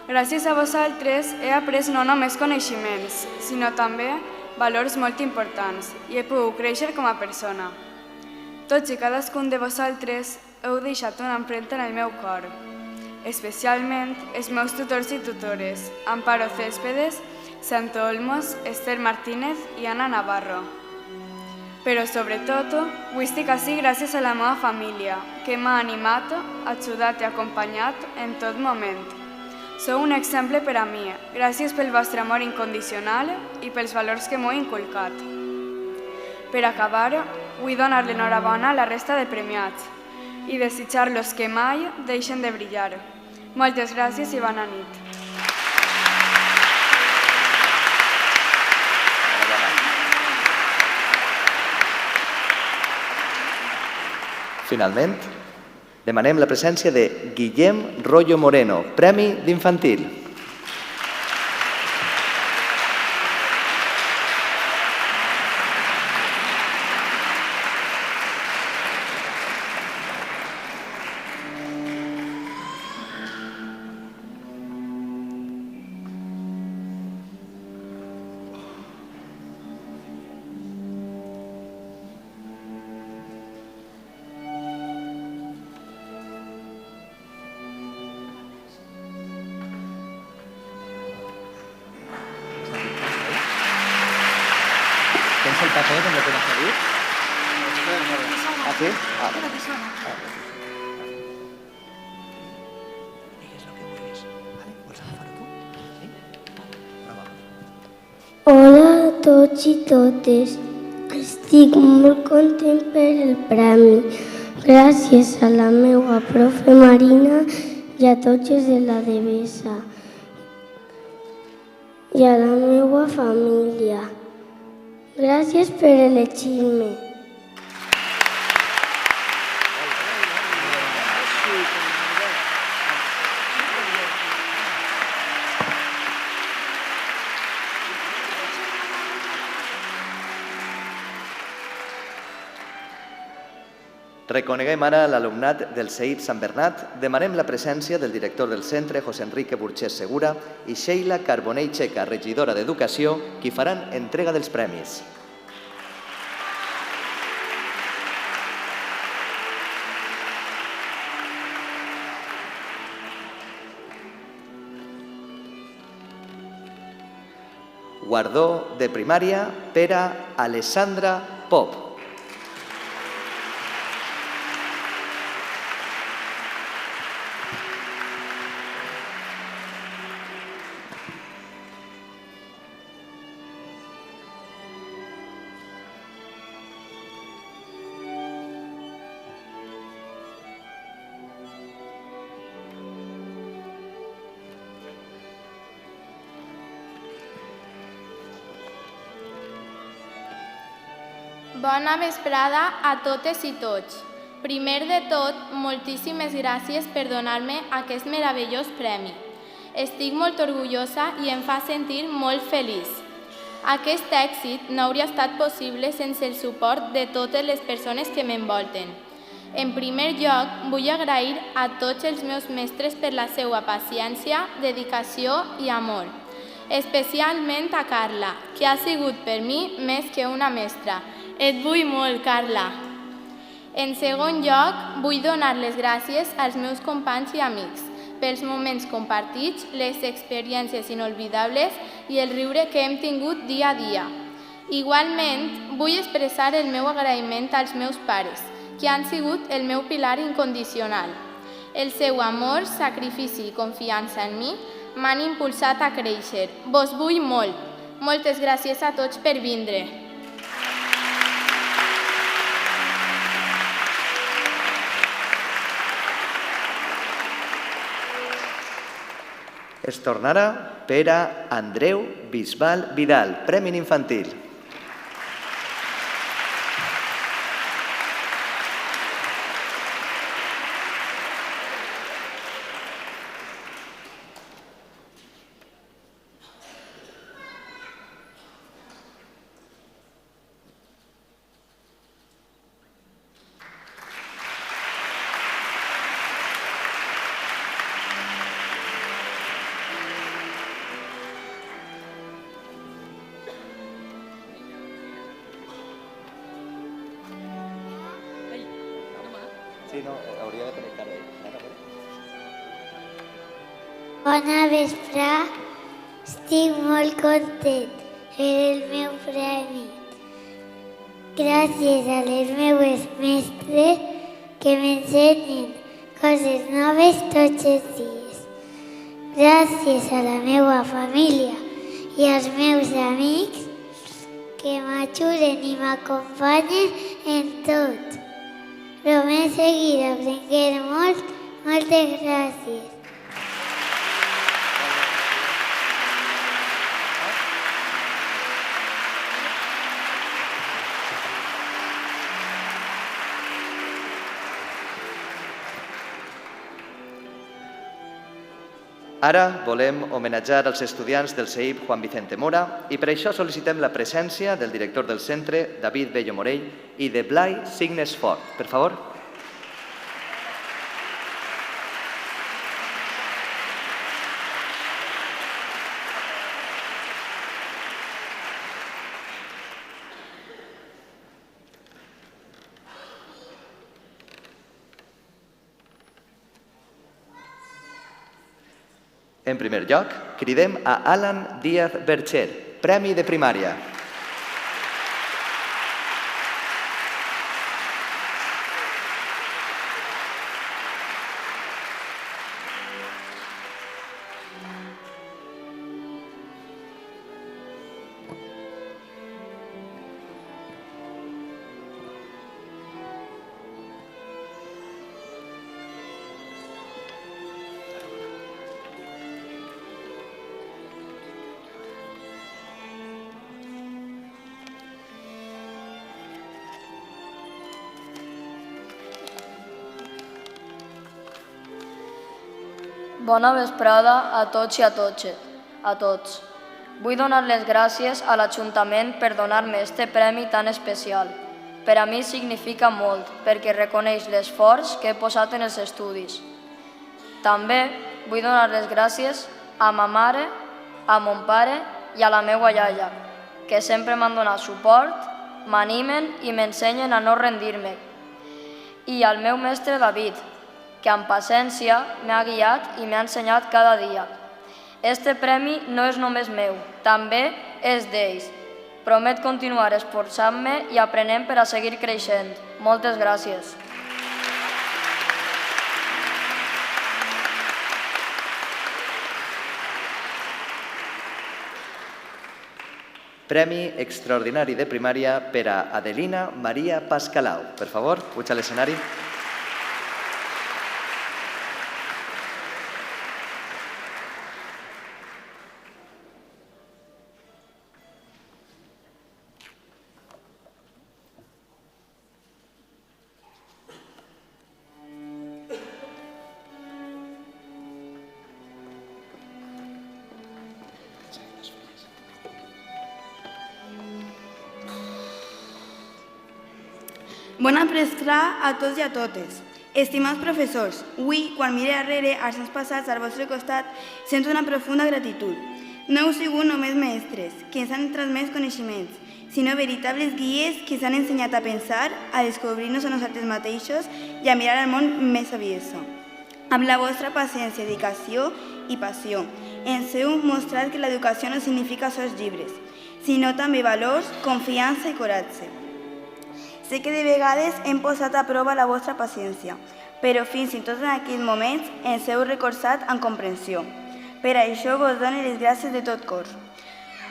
Gràcies a vosaltres he après no només coneixements, sinó també valors molt importants i he pogut créixer com a persona. Tots i cadascun de vosaltres heu deixat una empremta en el meu cor, especialment els meus tutors i tutores, Amparo Céspedes, Santo Olmos, Esther Martínez i Ana Navarro. Però sobretot, avui estic ací gràcies a la meva família, que m'ha animat, ajudat i acompanyat en tot moment. Sou un exemple per a mi. Gràcies pel vostre amor incondicional i pels valors que m'heu inculcat. Per acabar, vull donar l'enhorabona a la resta de premiats i desitjar-los que mai deixen de brillar. Moltes gràcies i bona nit. Finalment, demanem la presència de Guillem Rollo Moreno, Premi d'Infantil. ¿Tens el paper en lo que vas a dir? ¿Ah, sí? Ah, Hola a tots i totes. Estic molt content per el premi. Gràcies a la meva profe Marina i a tots els de la Devesa i a la meva família. Gràcies per elegir-me. Reconeguem ara l'alumnat del CEIP Sant Bernat. Demanem la presència del director del centre, José Enrique Burgés Segura, i Sheila Carbonell Checa, regidora d'Educació, qui faran entrega dels premis. Guardó de primària per a Alessandra Pop. Bona vesprada a totes i tots. Primer de tot, moltíssimes gràcies per donar-me aquest meravellós premi. Estic molt orgullosa i em fa sentir molt feliç. Aquest èxit no hauria estat possible sense el suport de totes les persones que m'envolten. En primer lloc, vull agrair a tots els meus mestres per la seva paciència, dedicació i amor. Especialment a Carla, que ha sigut per mi més que una mestra. Et vull molt, Carla. En segon lloc, vull donar les gràcies als meus companys i amics pels moments compartits, les experiències inolvidables i el riure que hem tingut dia a dia. Igualment, vull expressar el meu agraïment als meus pares, que han sigut el meu pilar incondicional. El seu amor, sacrifici i confiança en mi m'han impulsat a créixer. Vos vull molt. Moltes gràcies a tots per vindre. Es tornarà per a Andreu Bisbal Vidal, Premi Infantil. Sí, no, hauria de connectar-ho. Bona vesprà, estic molt content per el meu premi. Gràcies a les meves mestres que m'ensenyen coses noves tots els dies. Gràcies a la meva família i als meus amics que m'ajuden i m'acompanyen en tot. Promet seguir aprenent molt. Moltes gràcies. Ara volem homenatjar els estudiants del CEIP Juan Vicente Mora i per això sol·licitem la presència del director del centre, David Bello Morell, i de Blai Signes Fort. Per favor. En primer lloc, cridem a Alan Díaz Bercher, Premi de Primària. Bona vesprada a tots i a tots. Vull donar les gràcies a l'Ajuntament per donar-me este premi tan especial. Per a mi significa molt, perquè reconeix l'esforç que he posat en els estudis. També vull donar les gràcies a ma mare, a mon pare i a la meva iaia, que sempre m'han donat suport, m'animen i m'ensenyen a no rendir-me. I al meu mestre David, que amb paciència m'ha guiat i m'ha ensenyat cada dia. Este premi no és només meu, també és d'ells. Promet continuar esforçant-me i aprenent per a seguir creixent. Moltes gràcies. Premi extraordinari de primària per a Adelina Maria Pascalau. Per favor, puja a l'escenari. Bona vesprada a tots i a totes. Estimats professors, avui, quan mire darrere els anys passats al vostre costat, sento una profunda gratitud. No heu sigut només mestres, que ens han transmès coneixements, sinó veritables guies que ens han ensenyat a pensar, a descobrir-nos a nosaltres mateixos i a mirar el món més saviesa. Amb la vostra paciència, dedicació i passió, ens heu mostrat que l'educació no significa sols llibres, sinó també valors, confiança i coratge. Sé que de vegades hem posat a prova la vostra paciència, però fins i tot en aquells moments ens heu recolzat amb comprensió. Per això vos dono les gràcies de tot cor.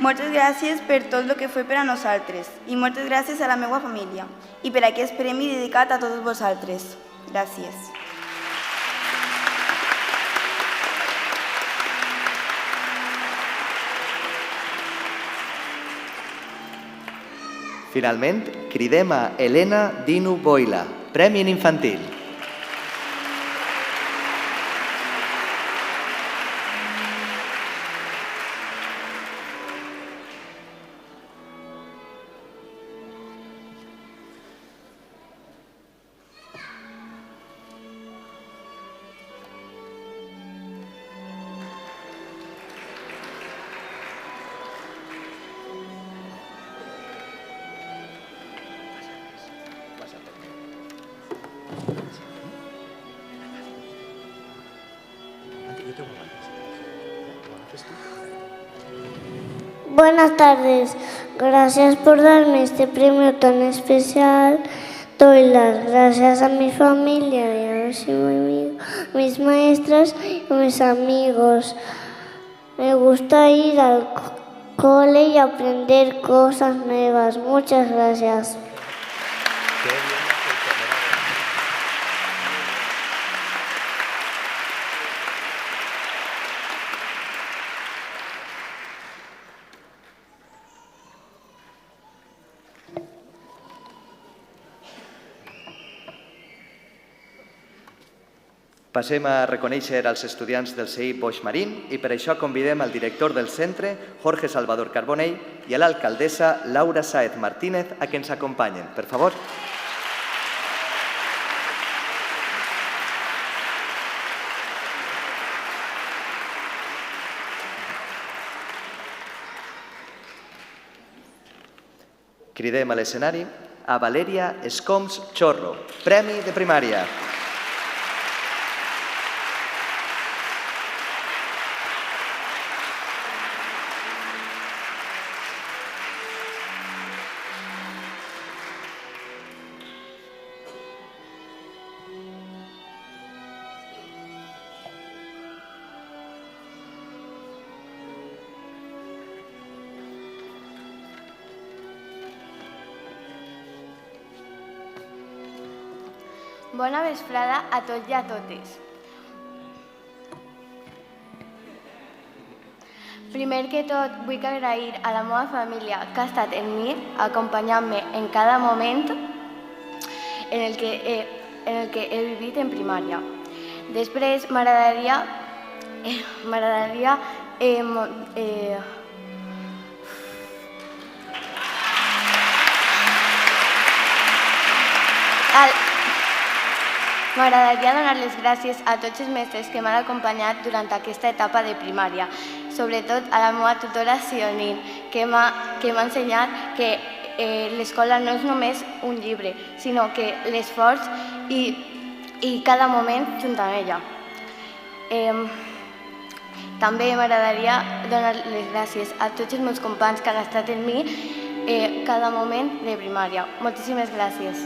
Moltes gràcies per tot el que feu per a nosaltres i moltes gràcies a la meva família i per aquest premi dedicat a tots vosaltres. Gràcies. Finalment, cridem a Helena Dinu Boila, Premi en Infantil. Buenas tardes, gracias por darme este premio tan especial. Doy las gracias a mi familia y a mis maestras y a mis amigos. Me gusta ir al cole y aprender cosas nuevas. Muchas gracias. Passem a reconèixer els estudiants del CEI Boix Marín i per això convidem al director del centre, Jorge Salvador Carbonell, i a l'alcaldessa Laura Sáez Martínez a que ens acompanyen. Per favor. Cridem a l'escenari a Valeria Escoms Chorro, Premi de Primària. Bona vesprada a tots i a totes. Primer que tot, vull agrair a la meva família que ha estat amb mi, acompanyant-me en cada moment en el que he vivit en primària. Després, m'agradaria M'agradaria donar les gràcies a tots els mestres que m'han acompanyat durant aquesta etapa de primària, sobretot a la meva tutora Sionin, que m'ha ensenyat que l'escola no és només un llibre, sinó que l'esforç i cada moment junt amb ella. També m'agradaria donar les gràcies a tots els meus companys que han estat amb mi cada moment de primària. Moltíssimes gràcies.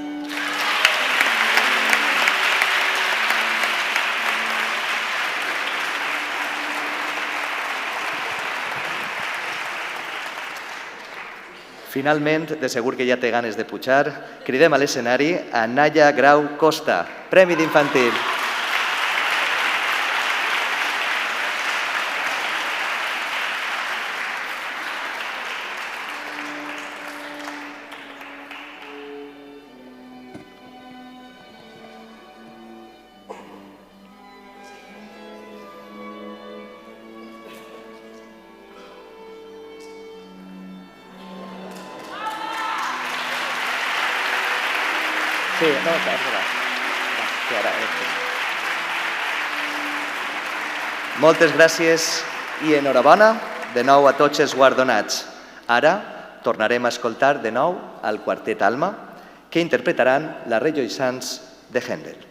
Finalment, de segur que ja té ganes de pujar, cridem a l'escenari a Naya Grau Costa, Premi d'Infantil. Sí, no, és verdad. Moltes gràcies i enhorabona de nou a tots els guardonats. Ara tornarem a escoltar de nou el quartet Alma, que interpretaran la Rejoiçants de Händel.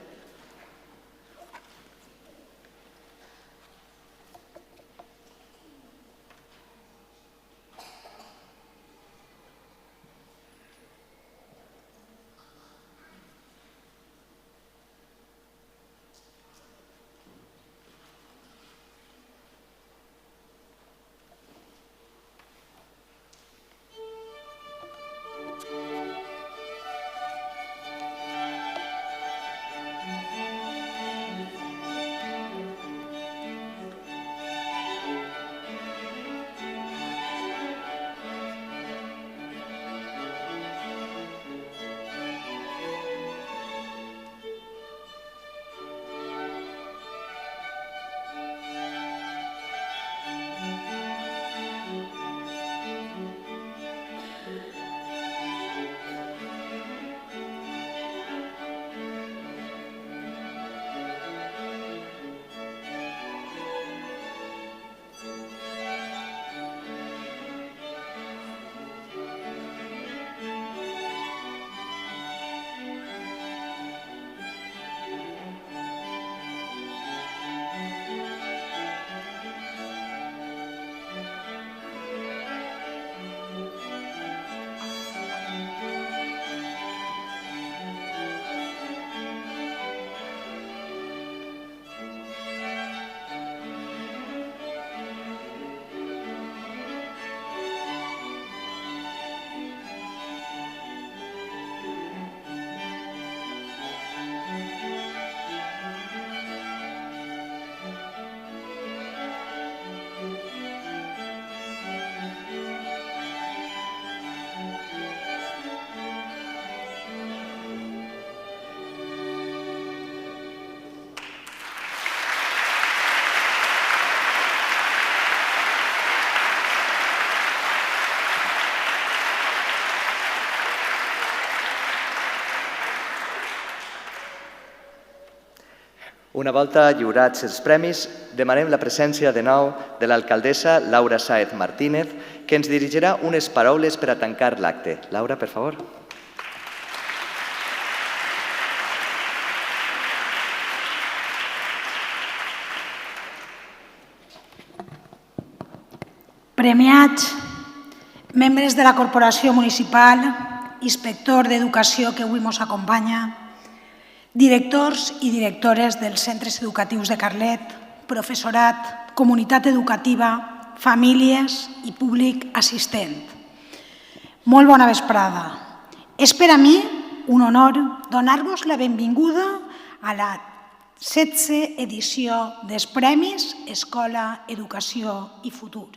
Una volta lliurats els premis, demanem la presència de nou de l'alcaldessa Laura Sáez Martínez, que ens dirigirà unes paraules per a tancar l'acte. Laura, per favor. Premiats, membres de la Corporació Municipal, inspector d'Educació que avui ens acompanya, directors i directores dels centres educatius de Carlet, professorat, comunitat educativa, famílies i públic assistent. Molt bona vesprada. És per a mi un honor donar-vos la benvinguda a la 16a edició dels Premis Escola, Educació i Futur.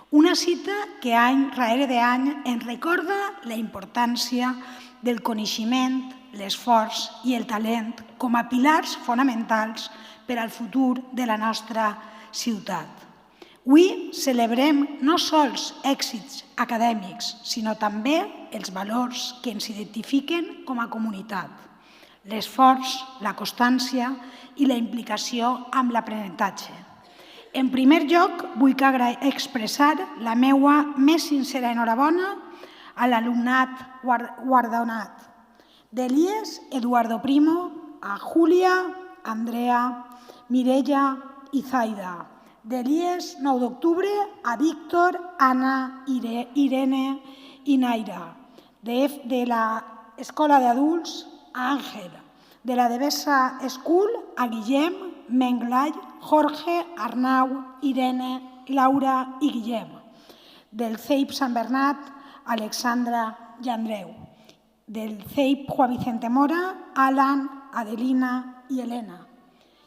Una cita que any rere any ens recorda la importància del coneixement, l'esforç i el talent com a pilars fonamentals per al futur de la nostra ciutat. Avui celebrem no sols èxits acadèmics, sinó també els valors que ens identifiquen com a comunitat, l'esforç, la constància i la implicació amb l'aprenentatge. En primer lloc, vull expressar la meva més sincera enhorabona a l'alumnat guardonat, d'Elies Eduardo Primo, a Júlia, Andrea, Mireia i Zaida, d'Elies 9 d'octubre a Víctor, Anna, Irene i Naira, de l'Escola d'Adults a Àngel, de la Devesa School a Guillem, Menglai, Jorge, Arnau, Irene, Laura i Guillem, del CEIP Sant Bernat, Alexandra i Andreu, del CEIP Juan Vicente Mora, Alan, Adelina i Helena,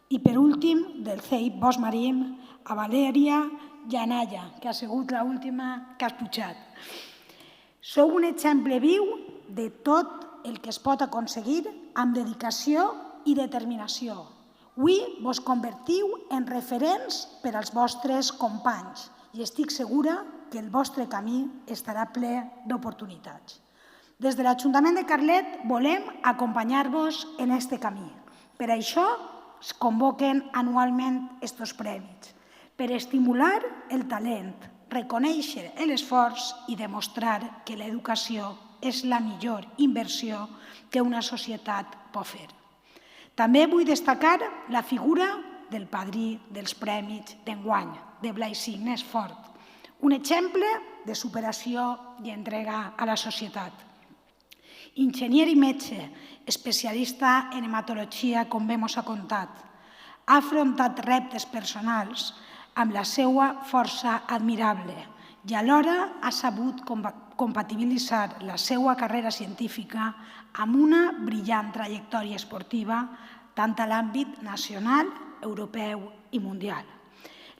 i per últim del CEIP Bosc Marín, a Valèria i a Naya, que ha sigut l'última que has pujat. Sou un exemple viu de tot el que es pot aconseguir amb dedicació i determinació. Avui vos convertiu en referents per als vostres companys i estic segura que el vostre camí estarà ple d'oportunitats. Des de l'Ajuntament de Carlet volem acompanyar-vos en aquest camí. Per això es convoquen anualment aquests premis, per estimular el talent, reconèixer l'esforç i demostrar que l'educació és la millor inversió que una societat pot fer. També vull destacar la figura del padrí dels premis d'enguany, de Blai Signes Fort, un exemple de superació i entrega a la societat. Enginyer i metge, especialista en hematologia, com bé mos ha contat, ha afrontat reptes personals amb la seva força admirable i alhora ha sabut compatibilitzar la seva carrera científica amb una brillant trajectòria esportiva tant a l'àmbit nacional, europeu i mundial.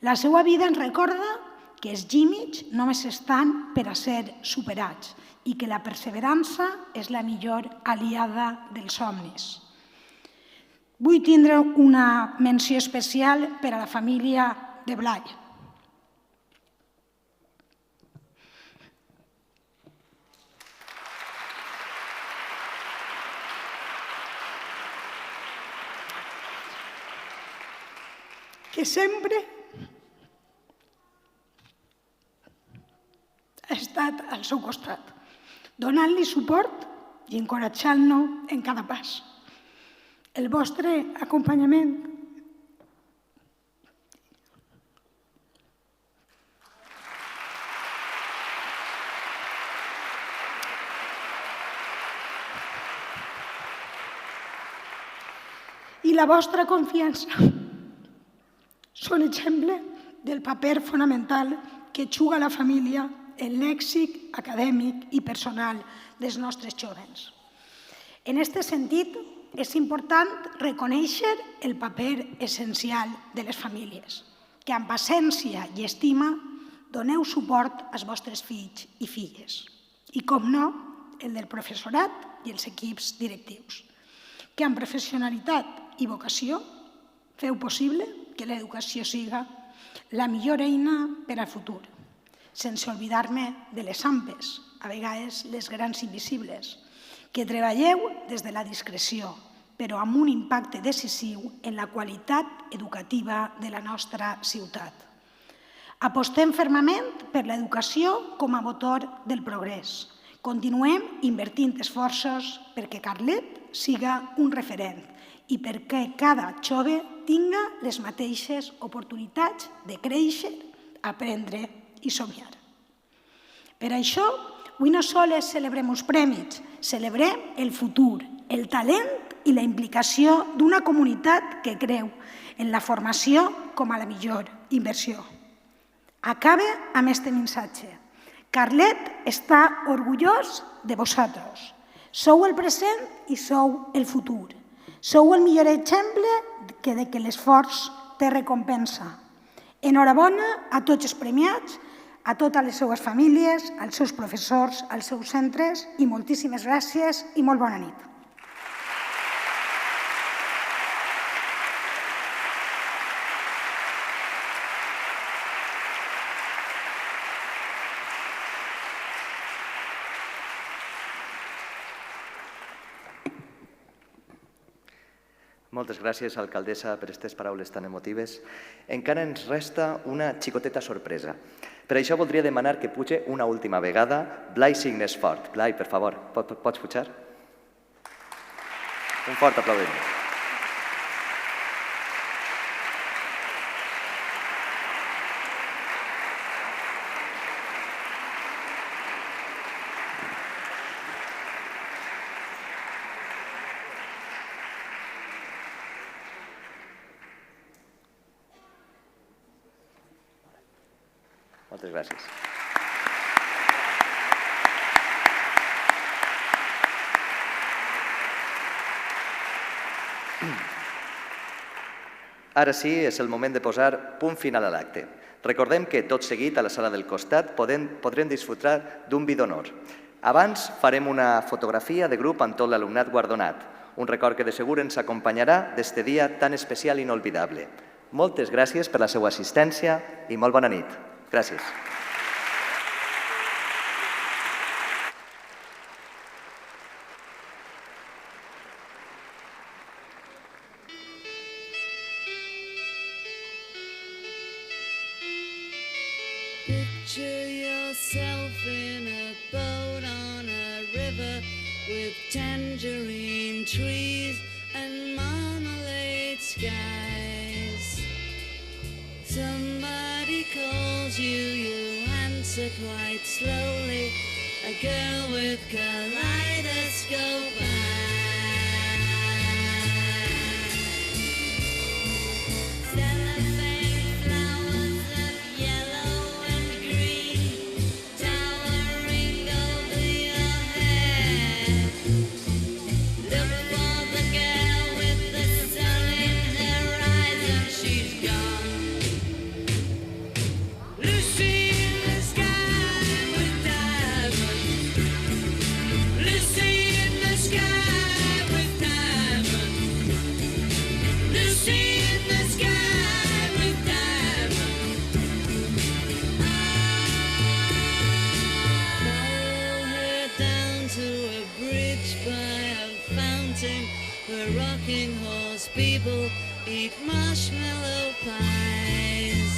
La seva vida ens recorda que els límits només estan per a ser superats i que la perseverança és la millor aliada dels somnis. Vull tindre una menció especial per a la família de Blai. Que sempre ha estat al seu costat, donant-li suport i encoratjant-lo en cada pas. El vostre acompanyament i la vostra confiança són exemple del paper fonamental que juga la família en l'èxit acadèmic i personal dels nostres jóvens. En aquest sentit, és important reconèixer el paper essencial de les famílies, que amb paciència i estima doneu suport als vostres fills i filles, i, com no, el del professorat i els equips directius, que amb professionalitat i vocació feu possible que l'educació siga la millor eina per al futur, sense oblidar-me de les AMPEs, a vegades les grans invisibles, que treballeu des de la discreció, però amb un impacte decisiu en la qualitat educativa de la nostra ciutat. Apostem fermament per l'educació com a motor del progrés. Continuem invertint esforços perquè Carlet siga un referent i perquè cada jove tinga les mateixes oportunitats de créixer, aprendre i somiar. Per això, avui no sols celebrem els premis, celebrem el futur, el talent i la implicació d'una comunitat que creu en la formació com a la millor inversió. Acabe amb aquest missatge. Carlet està orgullós de vosaltres. Sou el present i sou el futur. Sou el millor exemple de que l'esforç té recompensa. Enhorabona a tots els premiats, a totes les seues famílies, als seus professors, als seus centres i moltíssimes gràcies i molt bona nit. Moltes gràcies, alcaldessa, per aquestes paraules tan emotives. Encara ens resta una xicoteta sorpresa. Per això voldria demanar que pugi una última vegada Blai Signesfort. Blai, per favor, pots pujar? Un fort aplaudiment. Moltes gràcies. Ara sí, és el moment de posar punt final a l'acte. Recordem que tot seguit a la sala del costat podrem disfrutar d'un vi d'honor. Abans farem una fotografia de grup amb tot l'alumnat guardonat, un record que de segur ens acompanyarà d'este dia tan especial i inolvidable. Moltes gràcies per la seva assistència i molt bona nit. Gràcies. Picture yourself in a boat on a river with tangerine trees and marmalade skies. Somebody calls you, you answer quite slowly. A girl with kaleidoscope eyes. Cellophane flowers of yellow and green towering over your head. Look for the girl with the sun in her eyes and she's gone. Lucy in the sky with diamonds. Lucy in the sky with diamonds. Lucy in the sky with diamonds. Follow her down to a bridge by a fountain where rocking horse people eat marshmallow pies.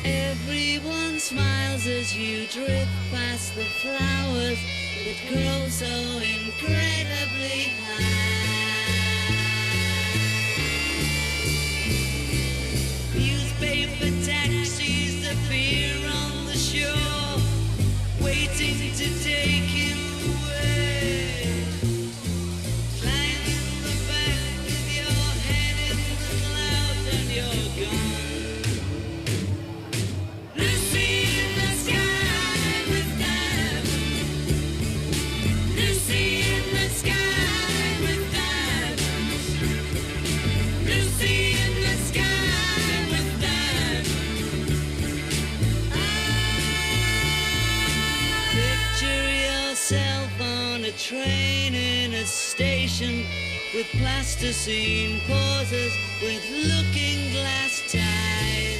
Everyone smiles as you drift past the flowers that grow so incredibly high. Newspaper taxis appear on the shore, waiting to take you away. Climb in the back with your head in the clouds and you're gone. Lucy in the sky with diamonds. Lucy in the sky with diamonds. Lucy in the sky with diamonds. Picture yourself on a train in a station with plasticine pauses with looking glass ties.